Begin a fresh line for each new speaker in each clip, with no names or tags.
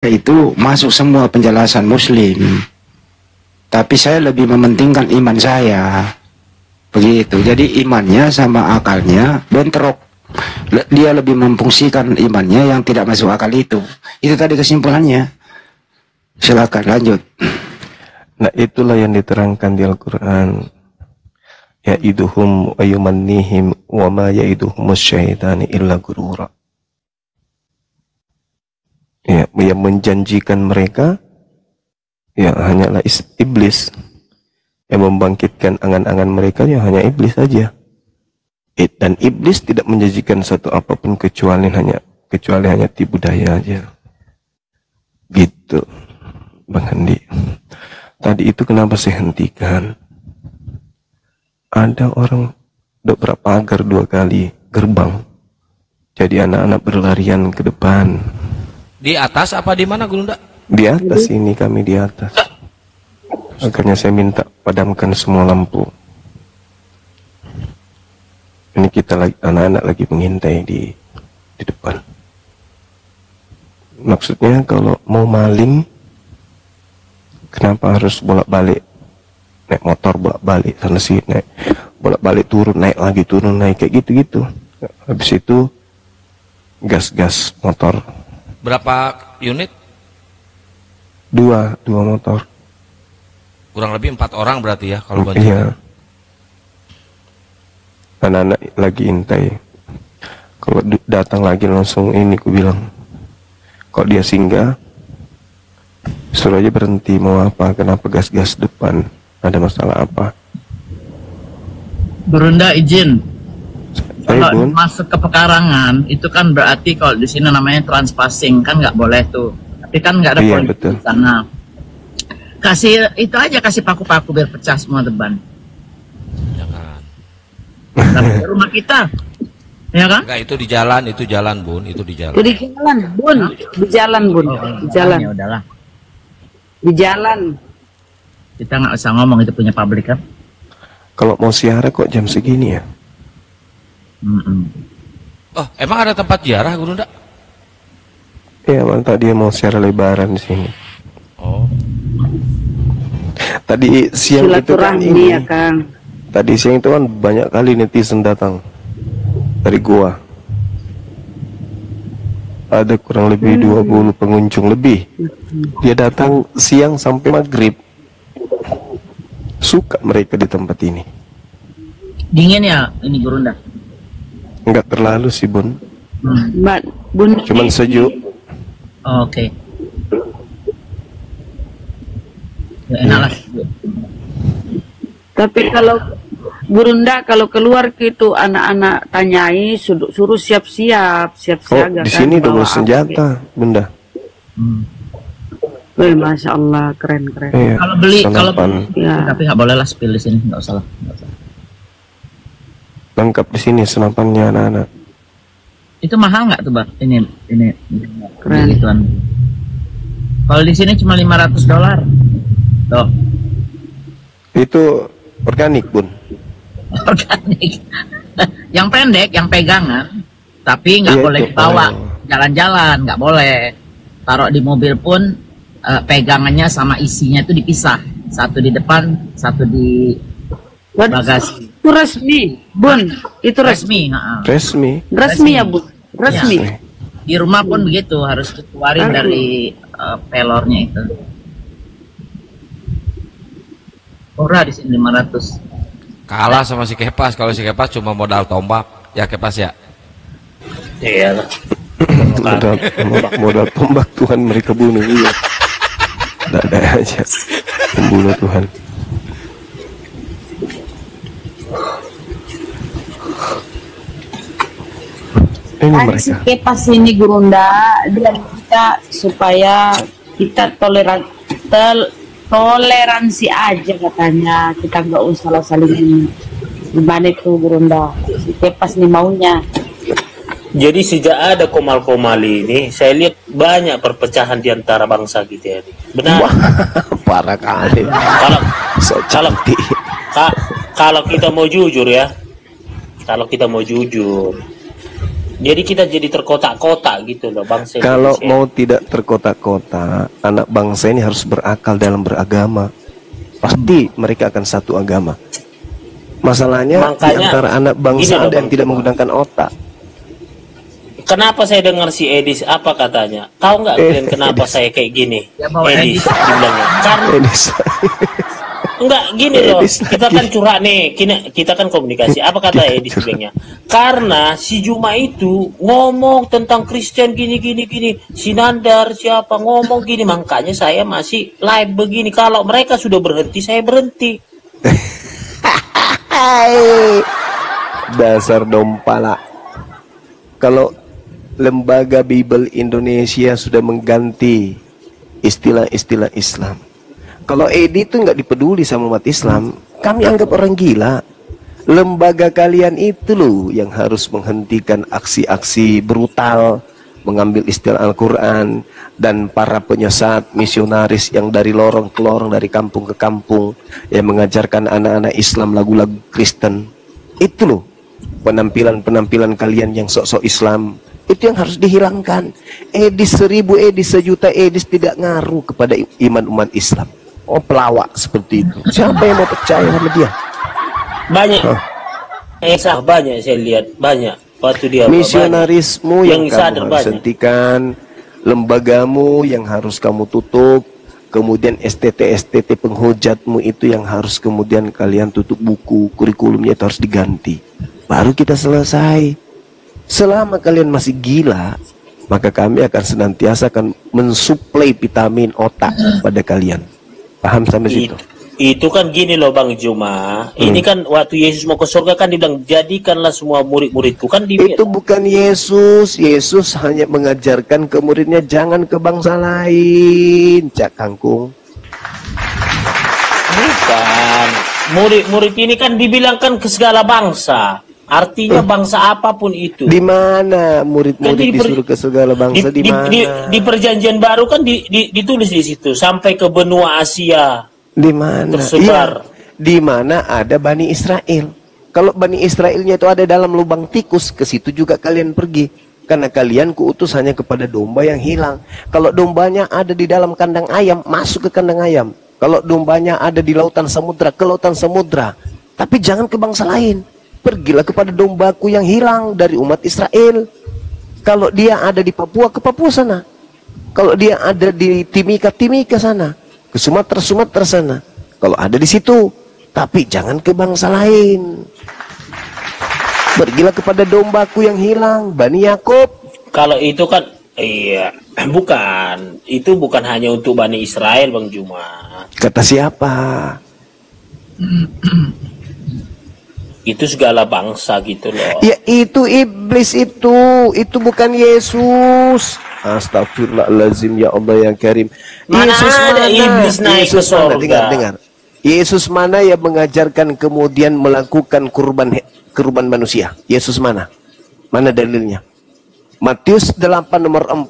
itu masuk semua penjelasan Muslim, tapi saya lebih mementingkan iman saya. Begitu. Jadi imannya sama akalnya bentrok. Dia lebih memfungsikan imannya yang tidak masuk akal itu. Itu tadi kesimpulannya. Silakan lanjut.
Nah, itulah yang diterangkan di Al-Quran. Ya'iduhum wa yumannihim wa ma ya'iduhumus syaitani illa gurura. Ya, yang menjanjikan mereka ya hanyalah iblis. Yang membangkitkan angan-angan mereka ya hanya iblis saja. Dan iblis tidak menjanjikan satu apapun kecuali hanya tipu daya aja. Gitu, Bang Andi. Tadi itu kenapa saya hentikan? Ada orang udah pagar 2 kali gerbang. Jadi anak-anak berlarian ke depan.
Di atas apa di mana, Gurunda?
Di atas ini, kami di atas. Akhirnya saya minta padamkan semua lampu. Ini kita lagi, anak-anak lagi mengintai di depan. Maksudnya kalau mau maling, kenapa harus bolak-balik? Naik motor bolak-balik sana sini, naik bolak-balik turun, naik lagi turun, naik kayak gitu-gitu. Habis itu gas motor.
Berapa unit?
2 motor.
Kurang lebih 4 orang berarti ya kalau banyak.
Iya. Anak-anak lagi intai. Kalau datang lagi langsung ini ku bilang. Kalau dia singgah, suruh aja berhenti. Mau apa? Kenapa gas depan? Ada masalah apa?
Gurunda izin. Kalau
Bun,
masuk ke pekarangan itu kan berarti kalau di sini namanya transpassing kan nggak boleh tuh. Tapi kan nggak ada
iya,
polisi
betul.
di sana. Kasih itu aja, kasih paku-paku biar pecah semua depan.
Jangan.
Tapi rumah kita, ya kan?
Enggak, itu di jalan, Bun, itu di jalan.
Itu di jalan, Bun. Di jalan, Bun. Di jalan.
Ya udahlah.
Di jalan.
Kita nggak usah ngomong, itu punya pabrik kan.
kalau mau siara kok jam segini ya?
Oh, emang ada tempat ziarah, Gurunda?
Iya, mantap dia mau siara lebaran di sini.
Oh.
Tadi siang itu kan
Silaturahmi ya, Kang.
Tadi siang itu kan banyak kali netizen datang dari gua. Ada kurang lebih 20 pengunjung lebih. Dia datang siang sampai maghrib. Suka mereka di tempat ini.
Dingin ya ini Gurunda?
Enggak terlalu sih, Bun.
Mbak Bun.
Cuman sejuk.
Oh, oke. Ya, enak lah.
Tapi kalau Gurunda kalau keluar gitu anak-anak tanyai suruh siap-siap, siap
Oh,
siaga
di
kan,
sini
bawa
double senjata, Bunda.
Wih, Masya Allah, keren.
Iya,
Kalau beli,
senapan.
Ya.
tapi nggak boleh lah spill di sini, nggak usah lah.
Lengkap di sini senapannya anak-anak.
Itu mahal nggak tuh, Bang? Ini
Keren.
gituan. Kalau di sini cuma $500. Tuh.
Itu organik, Bun.
Organik. Yang pendek, yang pegangan, tapi nggak
Iya,
boleh
itu.
dibawa
Oh.
jalan-jalan, nggak boleh. Taruh di mobil pun pegangannya sama isinya itu dipisah. Satu di depan, satu di bagasi.
Itu resmi, Bun. Itu resmi.
Resmi.
Resmi.
Ya, Bun. Resmi.
Ya. Di rumah pun begitu, harus dikeluarin dari pelornya itu. Murah di sini 500.
Kalah sama si Kepas, kalau si Kepas cuma modal tombak. Ya Kepas ya.
Iya lah.
modal tombak Tuhan mereka bunuh. Iya. Ada aja pembunuh Tuhan. Ini
Tadi
mereka.
si Kepas ini Gurunda dia kita supaya kita toleransi aja katanya, kita nggak usah lah saling gimana itu Gurunda. Si Kepas nih maunya.
Jadi sejak ada Komal-Komal ini, saya lihat banyak perpecahan di antara bangsa kita ini. Benar.
Parah kali.
Kalau kita mau jujur ya, kalau kita mau jujur, Jadi kita jadi terkotak-kotak gitu loh bangsa
Kalau
Indonesia.
mau tidak terkotak-kotak, anak bangsa ini harus berakal dalam beragama. Pasti mereka akan satu agama. Masalahnya di
Makanya,
antara anak
gini
bangsa
loh,
ada yang
Bang
tidak
Juma.
menggunakan otak.
Kenapa saya dengar si Edis apa katanya? Tahu nggak kalian kenapa
Edis.
saya kayak gini?
Ya, bawa
Edis
Edis.
dibilangnya. Karena
Edis.
enggak gini loh,
Edis
kita
lagi.
kan curhat nih, kita kan komunikasi. Apa kata Edis bilangnya? Karena si Juma itu ngomong tentang Kristen gini. Si Nandar siapa ngomong gini, makanya saya masih live begini. Kalau mereka sudah berhenti, saya berhenti.
Hai, dasar dompala. Kalau Lembaga Bible Indonesia sudah mengganti istilah-istilah Islam. Kalau Edi itu nggak dipeduli sama umat Islam, kami anggap orang gila. Lembaga kalian itu loh yang harus menghentikan aksi-aksi brutal, mengambil istilah Al-Quran, dan para penyesat misionaris yang dari lorong ke lorong, dari kampung ke kampung, yang mengajarkan anak-anak Islam lagu-lagu Kristen. Itu loh penampilan-penampilan kalian yang sok-sok Islam. Itu yang harus dihilangkan. Edis 1000, Edis 1.000.000 Edis tidak ngaruh kepada iman umat Islam. Oh, pelawak seperti itu. Siapa yang mau percaya sama dia?
Banyak, banyak saya lihat banyak. Waktu dia
Misionarismu yang
banyak. Sadar
kamu harus
banyak.
hentikan, lembagamu yang harus kamu tutup, kemudian STT penghujatmu itu yang harus kemudian kalian tutup buku, kurikulumnya itu harus diganti. Baru kita selesai. Selama kalian masih gila, maka kami akan senantiasa akan mensuplai vitamin otak pada kalian. Paham sampai situ?
Itu kan gini loh Bang Juma. Ini kan waktu Yesus mau ke surga kan dibilang jadikanlah semua murid-muridku kan
Itu bukan Yesus. Yesus hanya mengajarkan ke muridnya jangan ke bangsa lain, Cak Kangkung.
Bukan. Murid-murid ini kan dibilangkan ke segala bangsa. Artinya bangsa apapun itu.
Di mana murid-murid
Kan
disuruh ke segala bangsa? Di mana?
Di perjanjian baru kan ditulis di situ sampai ke benua Asia.
Di mana?
Tersebar.
Iya, di mana ada Bani Israel. Kalau Bani Israelnya itu ada dalam lubang tikus, ke situ juga kalian pergi. Karena kalian kuutus hanya kepada domba yang hilang. Kalau dombanya ada di dalam kandang ayam, masuk ke kandang ayam. Kalau dombanya ada di lautan samudra, ke lautan samudra. Tapi jangan ke bangsa lain. Pergilah kepada dombaku yang hilang dari umat Israel. Kalau dia ada di Papua, ke Papua sana. Kalau dia ada di Timika sana. Ke Sumatera sana. Kalau ada di situ. Tapi jangan ke bangsa lain. Pergilah kepada dombaku yang hilang, Bani Yakub.
Kalau itu kan iya, bukan. Itu bukan hanya untuk Bani Israel Bang Juma.
Kata siapa?
Itu segala bangsa gitu loh.
Ya itu iblis itu bukan Yesus. Astagfirullahaladzim, ya Allah yang karim.
Mana ada iblis naik ke surga?
Dengar. Yesus mana yang mengajarkan kemudian melakukan kurban manusia? Yesus mana? Mana dalilnya? Matius 8 nomor 4,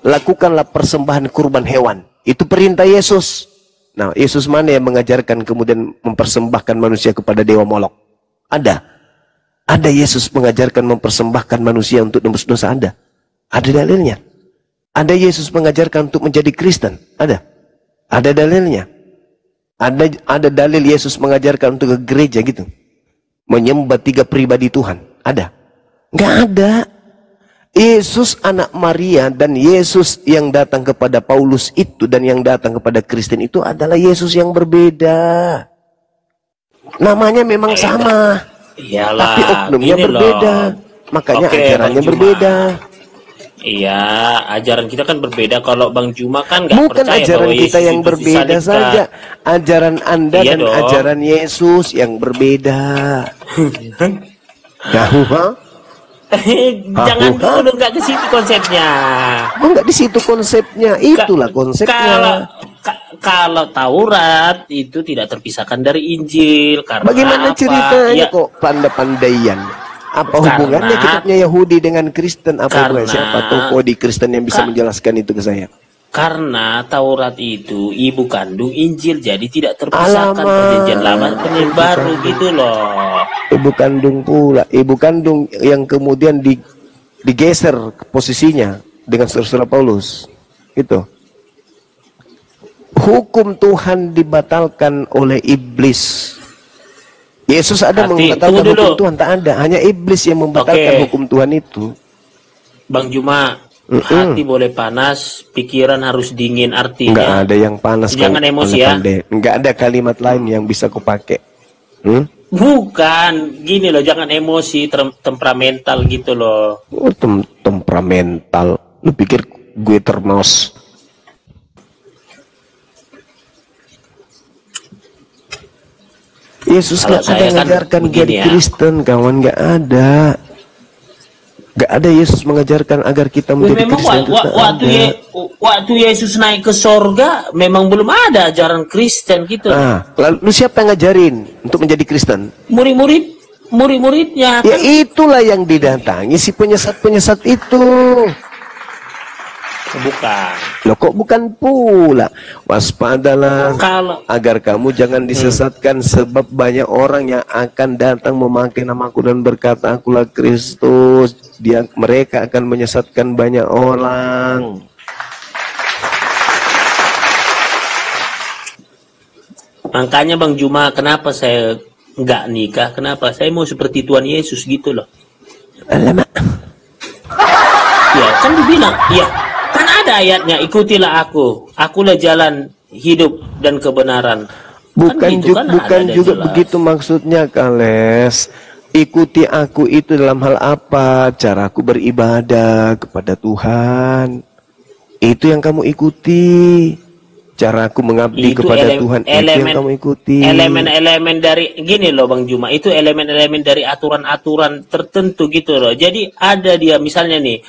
lakukanlah persembahan kurban hewan. Itu perintah Yesus. Nah, Yesus mana yang mengajarkan kemudian mempersembahkan manusia kepada dewa Molok? Ada. Ada Yesus mengajarkan mempersembahkan manusia untuk tembus dosa Anda. Ada dalilnya. Ada Yesus mengajarkan untuk menjadi Kristen. Ada. Ada dalilnya. Ada dalil Yesus mengajarkan untuk ke gereja gitu. Menyembah 3 pribadi Tuhan. Ada. Nggak ada. Yesus anak Maria dan Yesus yang datang kepada Paulus itu dan yang datang kepada Kristen itu adalah Yesus yang berbeda. Namanya memang sama.
Iyalah,
tapi oknumnya
gini
berbeda.
loh.
Makanya
Oke,
ajarannya
Bang Juma.
berbeda.
Iya, ajaran kita kan berbeda. Kalau Bang Juma kan nggak
Bukan
percaya
ajaran
bahwa
kita
Yesus
yang
itu
berbeda
disalibkan.
saja. Ajaran Anda
Iya
dan
dong.
ajaran Yesus yang berbeda. Tahu, ha?
Jangan dulu, nggak ke situ konsepnya.
Oh, enggak di situ konsepnya. Itulah konsepnya.
Kalau Taurat itu tidak terpisahkan dari Injil. Karena
Bagaimana
apa?
ceritanya
Ya,
kok pandai-pandaian? Apa
Karena-
hubungannya kitabnya Yahudi dengan Kristen? Apa hubungannya?
Karena-
Siapa tokoh di Kristen yang bisa menjelaskan itu ke saya?
Karena Taurat itu ibu kandung Injil, jadi tidak terpisahkan
Alamak.
perjanjian lama perjanjian baru gitu loh.
Ibu kandung pula. Ibu kandung yang kemudian digeser posisinya dengan saudara Paulus. Itu. Hukum Tuhan dibatalkan oleh iblis. Yesus ada membatalkan hukum Tuhan, tak ada. Hanya iblis yang membatalkan hukum Tuhan itu.
Bang Juma, hati boleh panas, pikiran harus dingin. Artinya
nggak ada yang panas.
Jangan emosi ya.
Nggak ada kalimat lain yang bisa kau pakai.
Bukan, gini loh, jangan emosi, temperamental gitu loh.
Oh, temperamental. Lu pikir gue termos? Yesus nggak ada mengajarkan jadi Kristen, kawan, nggak ada. Nggak ada Yesus mengajarkan agar kita menjadi Kristen.
Waktu Yesus naik ke sorga, memang belum ada ajaran Kristen gitu.
Lalu siapa yang ngajarin untuk menjadi Kristen?
Murid-muridnya.
Ya itulah yang didatangi si penyesat-penyesat itu.
Bukan.
Loh kok bukan pula? Waspadalah agar kamu jangan disesatkan, sebab banyak orang yang akan datang memakai namaku dan berkata akulah Kristus. Mereka akan menyesatkan banyak orang.
Makanya Bang Juma, kenapa saya nggak nikah? Kenapa? Saya mau seperti Tuhan Yesus gitu loh.
Alamak.
Ya kan dibilang, ya kan ada ayatnya, ikutilah aku, akulah jalan hidup dan kebenaran.
Bukan
kan gitu,
bukan juga jelas. Begitu maksudnya, Kales. Ikuti aku itu dalam hal apa? Caraku beribadah kepada Tuhan. Itu yang kamu ikuti. Caraku mengabdi kepada Tuhan, itu yang kamu ikuti.
Elemen-elemen dari, gini loh Bang Juma, itu elemen-elemen dari aturan-aturan tertentu gitu loh. Jadi ada dia misalnya nih,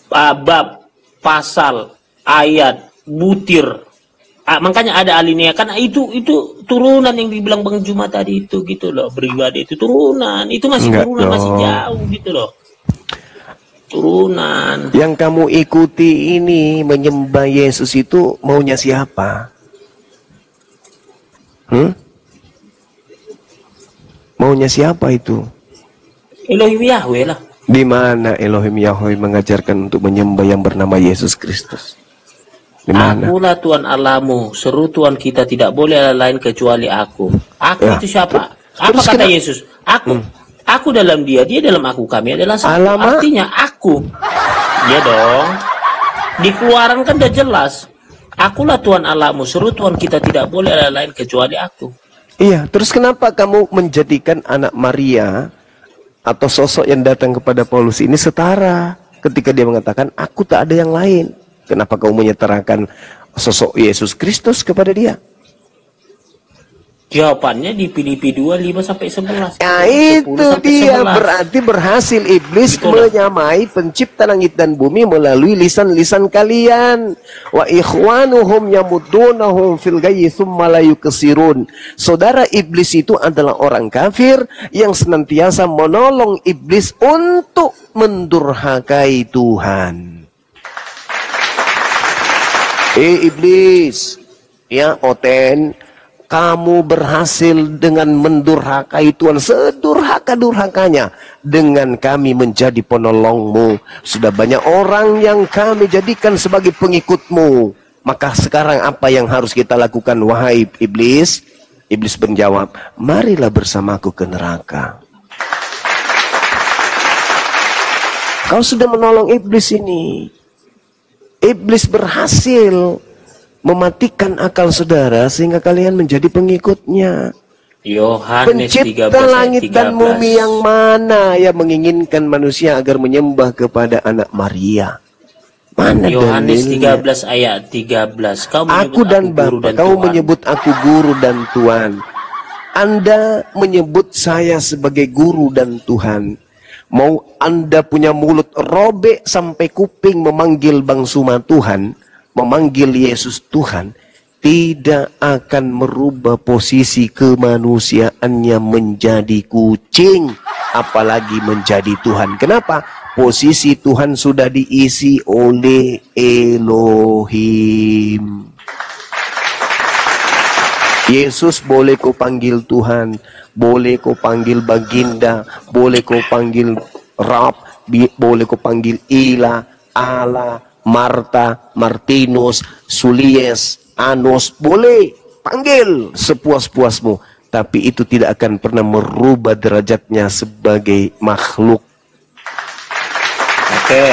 bab, pasal, ayat, butir. Makanya ada alinea, kan itu turunan yang dibilang Bang Juma tadi itu gitu loh. Beribadah itu turunan, itu masih
enggak
turunan,
dong.
masih jauh gitu loh. Turunan.
Yang kamu ikuti ini menyembah Yesus itu maunya siapa? Maunya siapa itu?
Elohim Yahweh lah.
Di mana Elohim Yahweh mengajarkan untuk menyembah yang bernama Yesus Kristus? Di mana?
Akulah Tuhan Allahmu, seru Tuhan kita, tidak boleh ada lain kecuali aku. Aku
Ya,
itu siapa? Apa kata Yesus? Aku dalam dia dalam aku, kami adalah satu.
Alamak.
Artinya aku. Ya dong. Di Keluaran kan udah jelas. Akulah Tuhan Allahmu, seru Tuhan kita, tidak boleh ada lain kecuali aku.
Iya, terus kenapa kamu menjadikan anak Maria atau sosok yang datang kepada Paulus ini setara ketika dia mengatakan aku tak ada yang lain? Kenapa kamu menyetarakan sosok Yesus Kristus kepada dia?
Jawabannya di Filipi 2:5-11.
Ya itu dia, berarti berhasil iblis menyamai pencipta langit dan bumi melalui lisan-lisan kalian. Wa ikhwanuhum yamuddunahum fil ghayyi tsumma la yukasirun. Saudara iblis itu adalah orang kafir yang senantiasa menolong iblis untuk mendurhakai Tuhan. Iblis, ya Oten, kamu berhasil dengan mendurhakai Tuhan sedurhaka-durhakanya dengan kami menjadi penolongmu. Sudah banyak orang yang kami jadikan sebagai pengikutmu. Maka sekarang apa yang harus kita lakukan, wahai iblis? Iblis menjawab, marilah bersamaku ke neraka. Kau sudah menolong iblis ini. Iblis berhasil mematikan akal saudara sehingga kalian menjadi pengikutnya.
Yohanes 13
Pencipta langit dan bumi yang mana yang menginginkan manusia agar menyembah kepada anak Maria? Mana
Yohanes
dalilnya?
13 ayat 13.
Aku dan Bapa, kau menyebut aku guru dan Tuhan. Anda menyebut saya sebagai guru dan Tuhan. Mau Anda punya mulut robek sampai kuping memanggil Bang Suma Tuhan, memanggil Yesus Tuhan, tidak akan merubah posisi kemanusiaannya menjadi kucing, apalagi menjadi Tuhan. Kenapa? Posisi Tuhan sudah diisi oleh Elohim. Yesus boleh kau panggil Tuhan, boleh kau panggil Baginda, boleh kau panggil Rab, boleh kau panggil Ila, Ala, Marta, Martinus, Sulies, Anos, boleh panggil sepuas-puasmu, tapi itu tidak akan pernah merubah derajatnya sebagai makhluk.
Oke.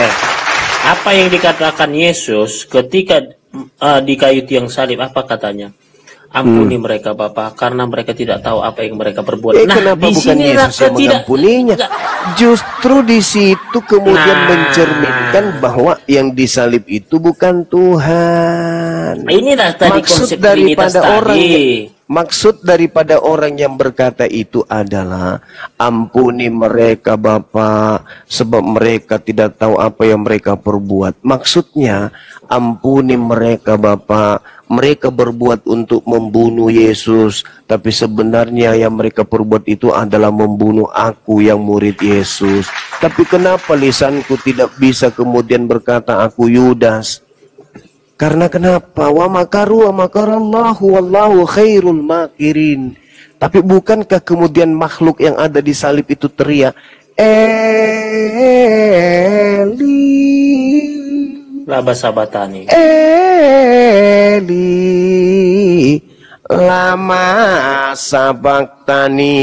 Apa yang dikatakan Yesus ketika di kayu tiang salib, apa katanya? Ampuni mereka Bapa, karena mereka tidak tahu apa yang mereka perbuat.
Kenapa bukan Yesus yang mengampuninya? Justru di situ kemudian mencerminkan bahwa yang disalib itu bukan Tuhan.
Inilah tadi konsep Trinitas tadi.
Maksud daripada orang yang berkata itu adalah ampuni mereka Bapa, sebab mereka tidak tahu apa yang mereka perbuat. Maksudnya ampuni mereka Bapa, mereka berbuat untuk membunuh Yesus, tapi sebenarnya yang mereka perbuat itu adalah membunuh aku yang murid Yesus. Tapi kenapa lisanku tidak bisa kemudian berkata aku Yudas? Karena kenapa? Wa makaru wa makarallahu wallahu khairul makirin. Tapi bukankah kemudian makhluk yang ada di salib itu teriak, Eli,
Laba sabatani,
Eli, lama sabaktani.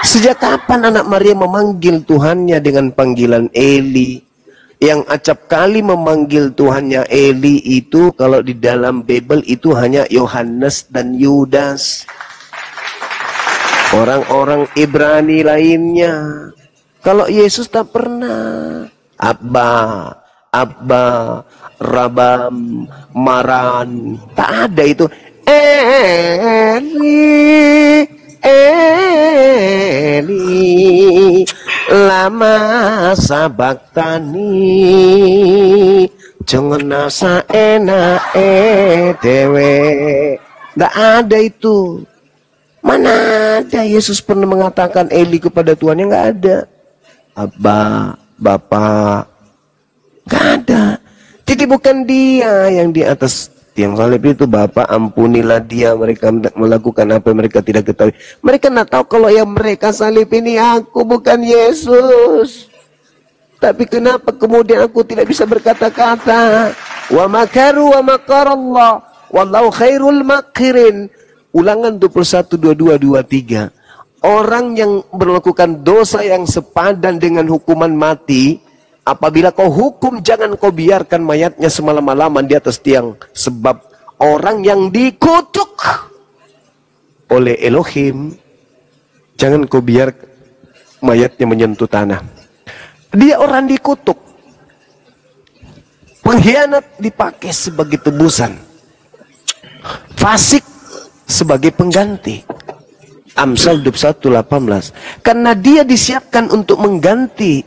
Sejak kapan anak Maria memanggil Tuhannya dengan panggilan Eli? Yang acap kali memanggil Tuhannya Eli itu kalau di dalam Bible itu hanya Yohanes dan Yudas. Orang-orang Ibrani lainnya. Kalau Yesus tak pernah. Abba, Rabam, Maran. Tak ada itu. Eli, lama sabaktani, jangan nasa enak dewe. Tidak ada itu. Mana ada Yesus pernah mengatakan Eli kepada Tuhan? Yang nggak ada. Abba, Bapa, nggak ada. Jadi bukan dia yang di atas tiang salib itu, Bapak ampunilah dia, mereka melakukan apa yang mereka tidak ketahui. Mereka tidak tahu kalau yang mereka salib ini aku, bukan Yesus. Tapi kenapa kemudian aku tidak bisa berkata-kata? Wa makaru wa makarallah wallahu khairul makirin. Ulangan 21, 22, 23. Orang yang melakukan dosa yang sepadan dengan hukuman mati, apabila kau hukum, jangan kau biarkan mayatnya semalam-malaman di atas tiang. Sebab orang yang dikutuk oleh Elohim, jangan kau biar mayatnya menyentuh tanah. Dia orang dikutuk. Pengkhianat dipakai sebagai tebusan. Fasik sebagai pengganti. Amsal 21:18. Karena dia disiapkan untuk mengganti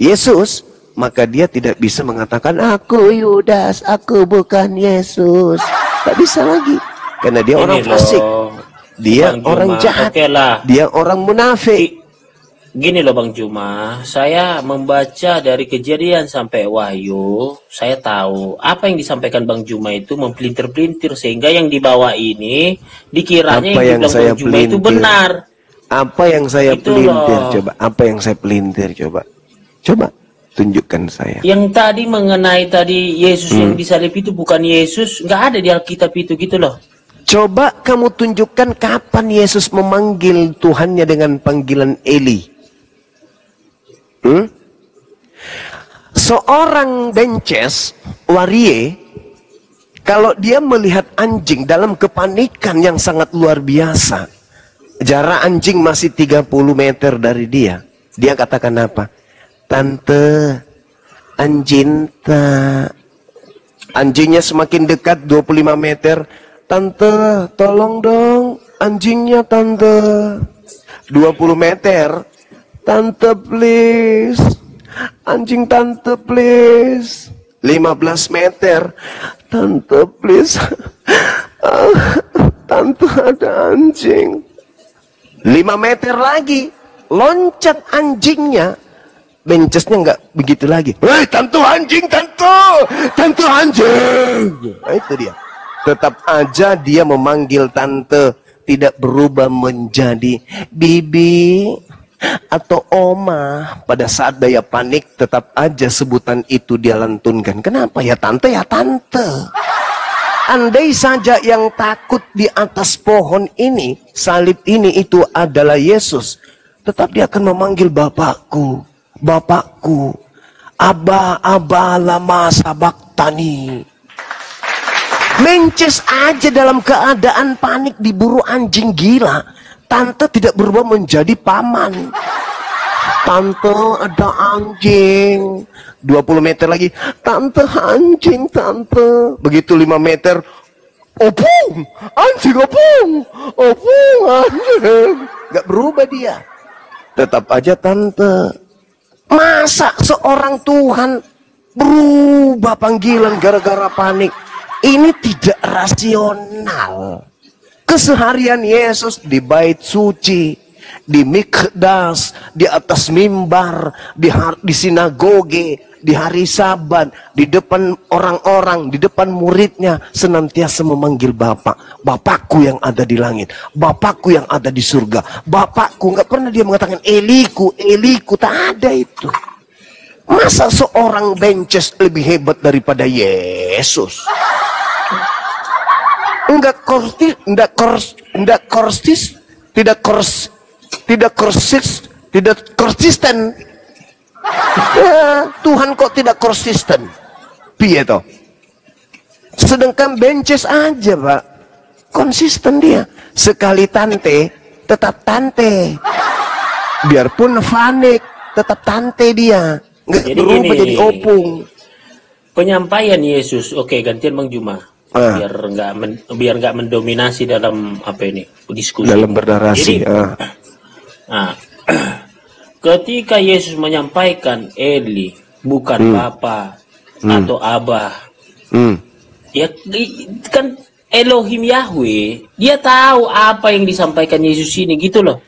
Yesus, maka dia tidak bisa mengatakan aku Yudas, aku bukan Yesus. Tak bisa lagi. Karena dia orang fasik. Dia orang jahat. Dia orang munafik.
Gini loh Bang Juma, saya membaca dari Kejadian sampai Wahyu, saya tahu apa yang disampaikan Bang Juma itu mempelintir-pelintir, sehingga yang dibawa ini dikiranya
apa yang saya
Bang Juma itu benar.
Apa yang saya pelintir coba? Apa yang saya pelintir coba? Coba tunjukkan saya.
Yang tadi mengenai tadi Yesus yang disalib itu bukan Yesus, nggak ada di Alkitab itu gitu loh.
Coba kamu tunjukkan kapan Yesus memanggil Tuhannya dengan panggilan Eli. Seorang Bences, warie, kalau dia melihat anjing dalam kepanikan yang sangat luar biasa, jarak anjing masih 30 meter dari dia, dia katakan apa? Tante, anjing tak. Anjingnya semakin dekat 25 meter. Tante, tolong dong anjingnya tante. 20 meter. Tante please. Anjing tante please. 15 meter. Tante please. Tante ada anjing. 5 meter lagi. Loncat anjingnya. Bencesnya nggak begitu lagi. Hei tante anjing, tante anjing. Nah, itu dia. Tetap aja dia memanggil tante. tidak berubah menjadi bibi atau oma. Pada saat dia panik, tetap aja sebutan itu dia lantunkan. Kenapa? Ya tante, ya tante. Andai saja yang takut di atas pohon ini, salib ini itu adalah Yesus, tetap dia akan memanggil Bapakku, Bapakku, Aba, Aba, lama sabaktani. Mences aja dalam keadaan panik diburu anjing gila, tante tidak berubah menjadi paman. Tante, ada anjing. 20 meter lagi, tante, anjing, tante. Begitu 5 meter, opung, anjing, opung, opung, anjing. Gak berubah dia, tetap aja tante. Masa seorang Tuhan berubah panggilan gara-gara panik? Ini tidak rasional. Keseharian Yesus di bait suci, di mikdas, di atas mimbar, di sinagoge, di hari Sabat, di depan orang-orang, di depan muridnya, senantiasa memanggil Bapak, Bapakku yang ada di langit, Bapakku yang ada di surga, Bapakku. Nggak pernah dia mengatakan Eliku, Eliku, tak ada itu. Masa seorang bences lebih hebat daripada Yesus? Tidak konsisten. Ya, Tuhan kok tidak konsisten? Piye toh? Sedangkan bences aja, Pak, konsisten dia. Sekali tante, tetap tante. Biarpun panik, tetap tante dia. Nggak berubah jadi opung.
Penyampaian Yesus, oke, gantian Bang Juma. Biar nggak mendominasi dalam apa ini diskusi.
Dalam bernarasi.
Nah, ketika Yesus menyampaikan Eli bukan Bapa atau Abah, ya kan Elohim Yahweh, dia tahu apa yang disampaikan Yesus ini, gitu loh.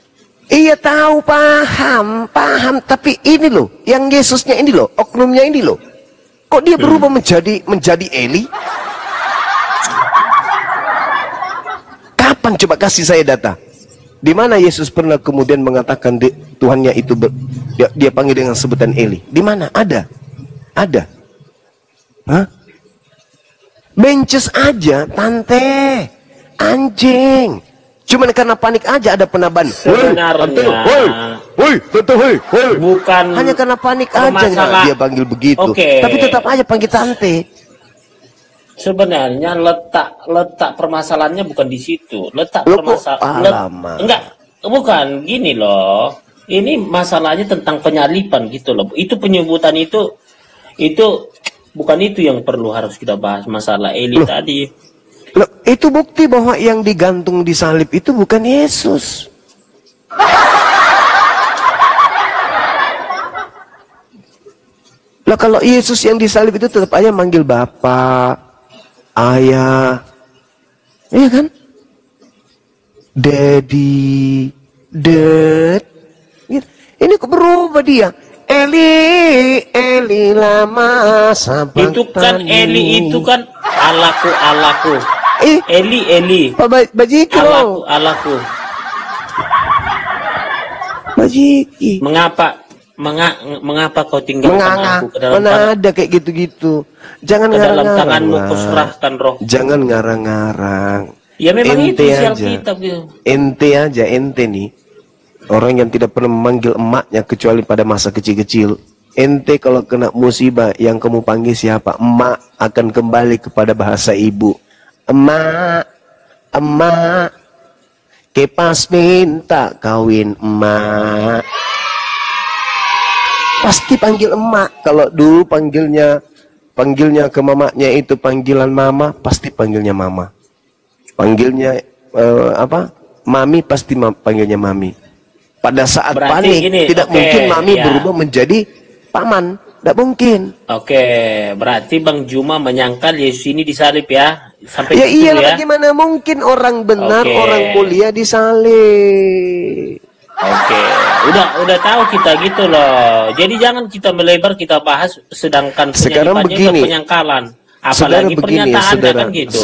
Iya tahu, paham. Tapi ini loh, yang Yesusnya ini loh, oknumnya ini loh, kok dia berubah menjadi Eli? Kapan coba kasih saya data? Di mana Yesus pernah kemudian mengatakan Tuhannya itu dia panggil dengan sebutan Eli? Di mana? Ada? Hah? Bences aja, tante, anjing. Cuman karena panik aja ada penaban.
Sebenarnya, bukan
hanya karena panik aja dia panggil begitu. Tapi tetap aja panggil tante.
Sebenarnya letak permasalahannya bukan di situ. Bukan gini loh. Ini masalahnya tentang penyalipan gitu loh. Itu penyebutan itu bukan itu yang perlu harus kita bahas, masalah Eli tadi.
Loh, itu bukti bahwa yang digantung di salib itu bukan Yesus. Lah kalau Yesus yang disalib itu tetap aja manggil Bapak, Ayah, iya kan? Daddy, Dad. Ini kok berubah dia? Eli lama sabar.
Itu kan Eli itu kan alaku. Eli.
Pak Bajiki loh.
Alaku.
Bajiki.
Mengapa kau tinggalkan aku ke dalam
mana ada kayak gitu-gitu. Jangan
dalam
ngarang-ngarang.
tanganmu kau serahkan roh.
Jangan ngarang-ngarang.
Ya memang
ente
itu sial
aja.
kitab gitu.
Ente nih. Orang yang tidak pernah memanggil emaknya kecuali pada masa kecil-kecil. Ente kalau kena musibah yang kamu panggil siapa? Emak akan kembali kepada bahasa ibu. Emak. Kepas minta kawin emak. Pasti panggil emak. Kalau dulu panggilnya ke mamanya itu panggilan mama, pasti panggilnya mama. Panggilnya mami, pasti panggilnya mami. Pada saat
Berarti
panik
gini,
tidak mungkin mami berubah menjadi paman. Tidak mungkin.
Oke, berarti Bang Juma menyangkal Yesus ini disalib ya. Sampai
Ya
situ
iya,
ya.
bagaimana mungkin orang benar, orang mulia disalib.
Oke, udah tahu kita gitu loh. Jadi jangan kita melebar, kita bahas sedangkan
Sekarang
penyalipannya
begini,
penyangkalan. Apalagi pernyataan kan gitu.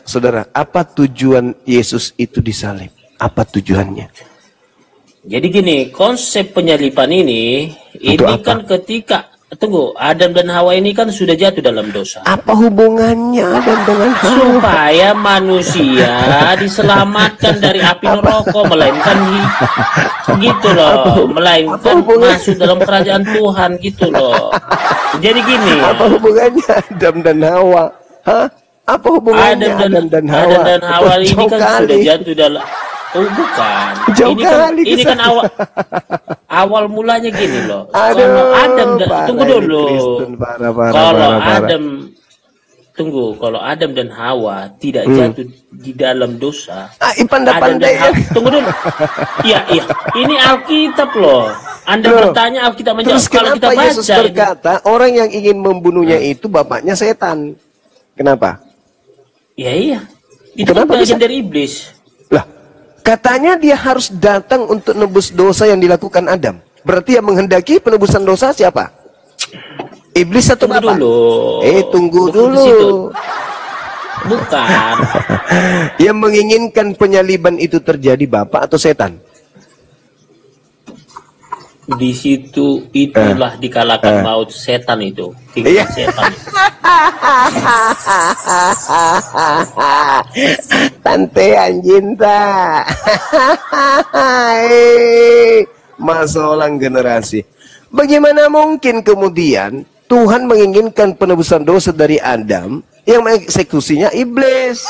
Saudara, apa tujuan Yesus itu disalib? Apa tujuannya?
Jadi gini, konsep penyalipan ini
Untuk apa?
kan ketika tunggu, Adam dan Hawa ini kan sudah jatuh dalam dosa.
Apa hubungannya Adam dengan Hawa?
Supaya manusia diselamatkan dari api neraka, melainkan gitu loh, melainkan masuk dalam kerajaan Tuhan gitu loh. Jadi gini ya,
Apa hubungannya Adam dan Hawa? Hah? Apa hubungannya Adam dan Hawa?
Adam dan Hawa ini
Jauh
kan
kali.
sudah jatuh dalam. Oh bukan.
Jauh kali
Ini kan
kesana.
awal mulanya gini loh.
Aduh,
Kalau Adam
parah
tunggu
ini
dulu.
Kristen, parah.
Kalau Adam dan Hawa tidak jatuh di dalam dosa.
Pandai
Adam dan Hawa, tunggu dulu. Iya. Ini Alkitab loh. Anda
Loh,
bertanya, Alkitab menjawab.
Terus
Kalau kita
kenapa
baca
Yesus
ini.
berkata orang yang ingin membunuhnya itu bapaknya setan? Kenapa?
Ya iya. Itu
Kenapa
kan bagian
bisa?
dari iblis.
Lah, katanya dia harus datang untuk nebus dosa yang dilakukan Adam. Berarti yang menghendaki penebusan dosa siapa? Iblis atau
Tunggu
bapak?
dulu.
Tunggu
Bukan
dulu.
di situ. Bukan.
Yang menginginkan penyaliban itu terjadi bapak atau setan?
Di situ itulah dikalahkan maut setan itu.
Iya.
Setan.
Tante Anjinta. Masalah generasi. Bagaimana mungkin kemudian Tuhan menginginkan penebusan dosa dari Adam yang mengeksekusinya iblis?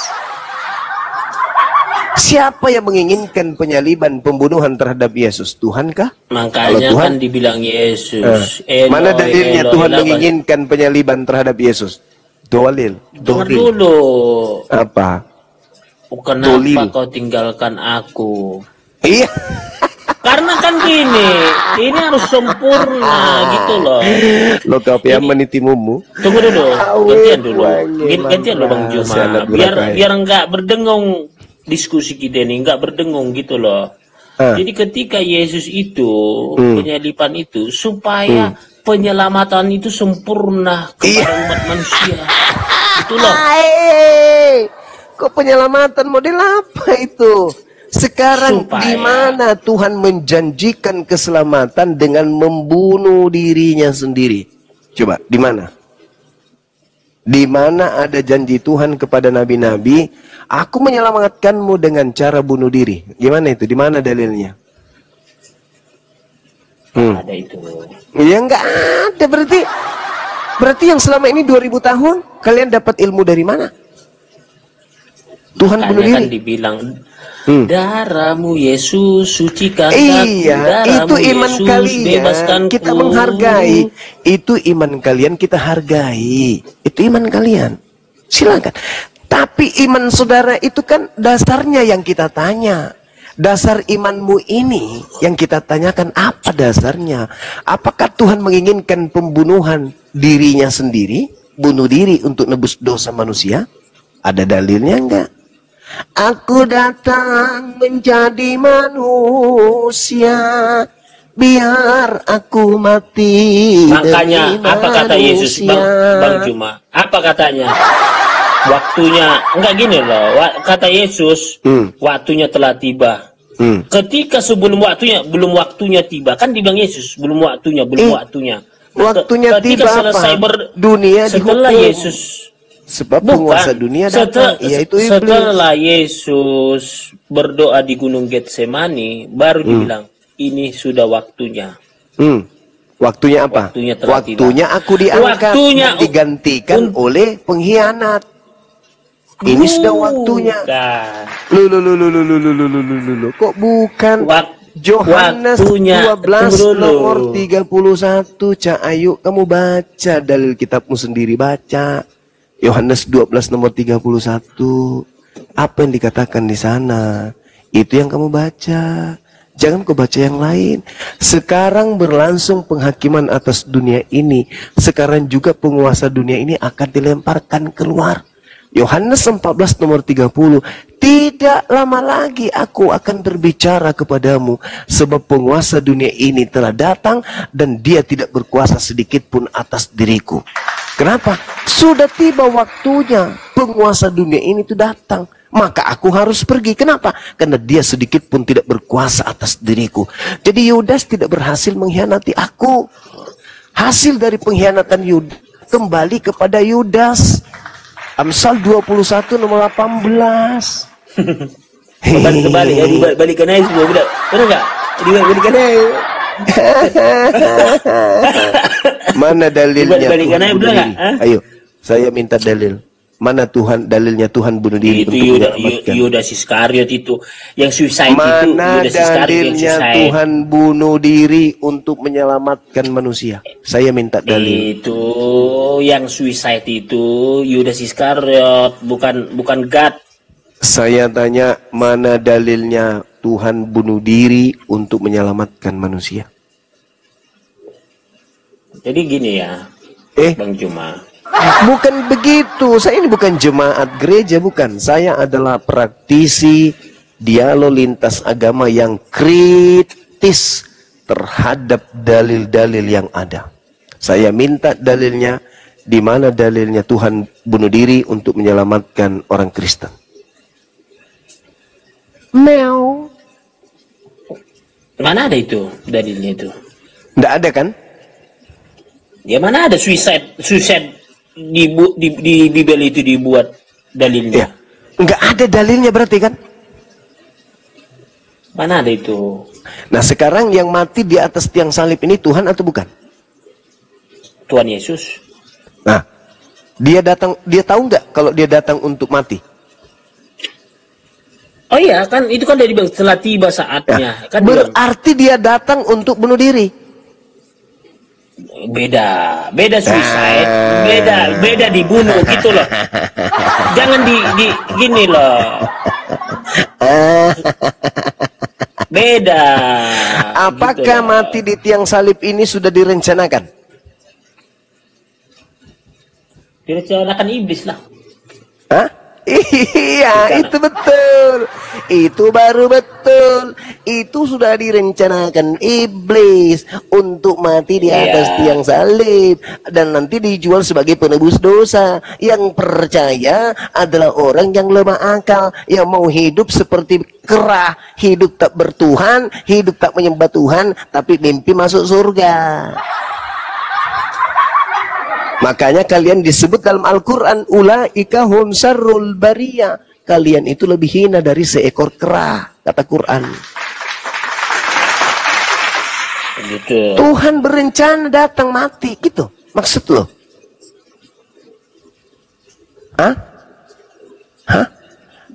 Siapa yang menginginkan penyaliban pembunuhan terhadap Yesus? Tuhankah?
Makanya
Tuhan-
kan dibilang Yesus. Eloi,
Mana dalilnya
Eloi,
Tuhan
lama-
menginginkan penyaliban terhadap Yesus? Dalil.
Dengar
Dalil.
dulu.
Apa?
Kenapa
Dolil.
kau tinggalkan aku?
Iya.
Karena kan gini, ini harus sempurna gitu loh.
Lo kau yang menitimumu.
Tunggu dulu, gantian dulu.
wangi,
Gantian dulu Bang
mantra,
Juma.
sangat
Biar
berakai.
biar nggak berdengung diskusi kita ini, nggak berdengung gitu loh. Jadi ketika Yesus itu penyalipan itu supaya penyelamatan itu sempurna kepada umat manusia. Itulah.
Kok penyelamatan model apa itu? Sekarang
Supaya-
di mana Tuhan menjanjikan keselamatan dengan membunuh dirinya sendiri? Coba, di mana? Di mana ada janji Tuhan kepada nabi-nabi, aku menyelamatkanmu dengan cara bunuh diri. Gimana itu? Di mana dalilnya?
Ada itu.
Ya enggak ada, berarti yang selama ini 2000 tahun kalian dapat ilmu dari mana? Tuhan bunuh
Makanya kan
diri.
dibilang darahmu Yesus sucikan
Iya, itu
darahmu
iman
Yesus
kalian.
bebaskanku.
Kita menghargai. Itu iman kalian, kita hargai. Itu iman kalian. Silakan. Tapi iman saudara itu kan dasarnya yang kita tanya. Dasar imanmu ini yang kita tanyakan, apa dasarnya? Apakah Tuhan menginginkan pembunuhan dirinya sendiri? Bunuh diri untuk nebus dosa manusia? Ada dalilnya enggak? Aku datang menjadi manusia, biar aku mati.
Makanya
demi
apa kata Yesus
manusia.
Bang Juma? Apa katanya? Waktunya enggak gini loh. Kata Yesus, waktunya telah tiba. Ketika belum waktunya tiba, kan dibilang Yesus belum waktunya.
Waktunya
Ketika
tiba
selesai
apa? Dunia
setelah
dihukum.
Yesus
Sebab penguasa dunia datang, yaitu iblis.
Setelah Yesus berdoa di Gunung Getsemani, baru dibilang ini sudah waktunya.
Waktunya apa?
Waktunya telah
Waktunya
tiba.
aku diangkat
Waktunya
dan digantikan oleh pengkhianat. Ini sudah waktunya. Lu. Kok bukan? Yohanes
waktunya,
12
tunggu dulu.
nomor 31. Cak Ayu, kamu baca dalil kitabmu sendiri, baca. Yohanes 12 nomor 31. Apa yang dikatakan di sana? Itu yang kamu baca. Jangan kau baca yang lain. Sekarang berlangsung penghakiman atas dunia ini. Sekarang juga penguasa dunia ini akan dilemparkan keluar. Yohanes 14 nomor 30. Tidak lama lagi aku akan berbicara kepadamu, sebab penguasa dunia ini telah datang dan dia tidak berkuasa sedikit pun atas diriku. Kenapa? Sudah tiba waktunya penguasa dunia ini itu datang. Maka aku harus pergi. Kenapa? Karena dia sedikit pun tidak berkuasa atas diriku. Jadi Yudas tidak berhasil mengkhianati aku. Hasil dari pengkhianatan Yudas kembali kepada Yudas. Amsal 21 nomor 18.
Kembali ya, dibalikan aja semua, benar nggak? Dibalikan aja.
Mana dalilnya
Dibalikan
Tuhan
aja,
bunuh
benar
diri?
nggak?
Ayo, saya minta dalil. Mana dalilnya Tuhan bunuh diri
Itu
untuk menyelamatkan?
Yudas Iskariot itu yang suicide itu.
Mana
Yudas Iskariot yang
dalilnya
suicide.
Tuhan bunuh diri untuk menyelamatkan manusia? Saya minta dalil.
Itu yang suicide itu Yudas Iskariot, bukan God.
Saya tanya, mana dalilnya Tuhan bunuh diri untuk menyelamatkan manusia?
Jadi gini ya, Bang Juma.
Bukan begitu. Saya ini bukan jemaat gereja, bukan. Saya adalah praktisi dialog lintas agama yang kritis terhadap dalil-dalil yang ada. Saya minta dalilnya, di mana dalilnya Tuhan bunuh diri untuk menyelamatkan orang Kristen.
Mana ada itu dalilnya itu?
Nggak ada kan?
Ya mana ada suicide di Bible itu dibuat dalilnya?
Ya. Nggak ada dalilnya berarti kan?
Mana ada itu?
Nah sekarang yang mati di atas tiang salib ini Tuhan atau bukan?
Tuhan Yesus.
Nah, dia tahu nggak kalau dia datang untuk mati?
Oh iya, kan itu kan dari setelah tiba saatnya.
Ya,
Kan
berarti dia datang untuk bunuh diri.
Beda suicide, beda dibunuh gitu loh. Jangan gini loh. Beda.
Apakah
gitu
mati di tiang salib ini sudah direncanakan?
Direncanakan iblis lah.
Hah? Iya, itu betul. Itu baru betul. Itu sudah direncanakan iblis untuk mati di atas tiang salib dan nanti dijual sebagai penebus dosa. Yang percaya adalah orang yang lemah akal, yang mau hidup seperti kera, hidup tak bertuhan, hidup tak menyembah Tuhan, tapi mimpi masuk surga. Makanya kalian disebut dalam Al-Quran, ulaika hum syarrul bariyah. Kalian itu lebih hina dari seekor kera, kata Quran.
Gitu.
Tuhan berencana datang mati, gitu. Maksud lo? Hah?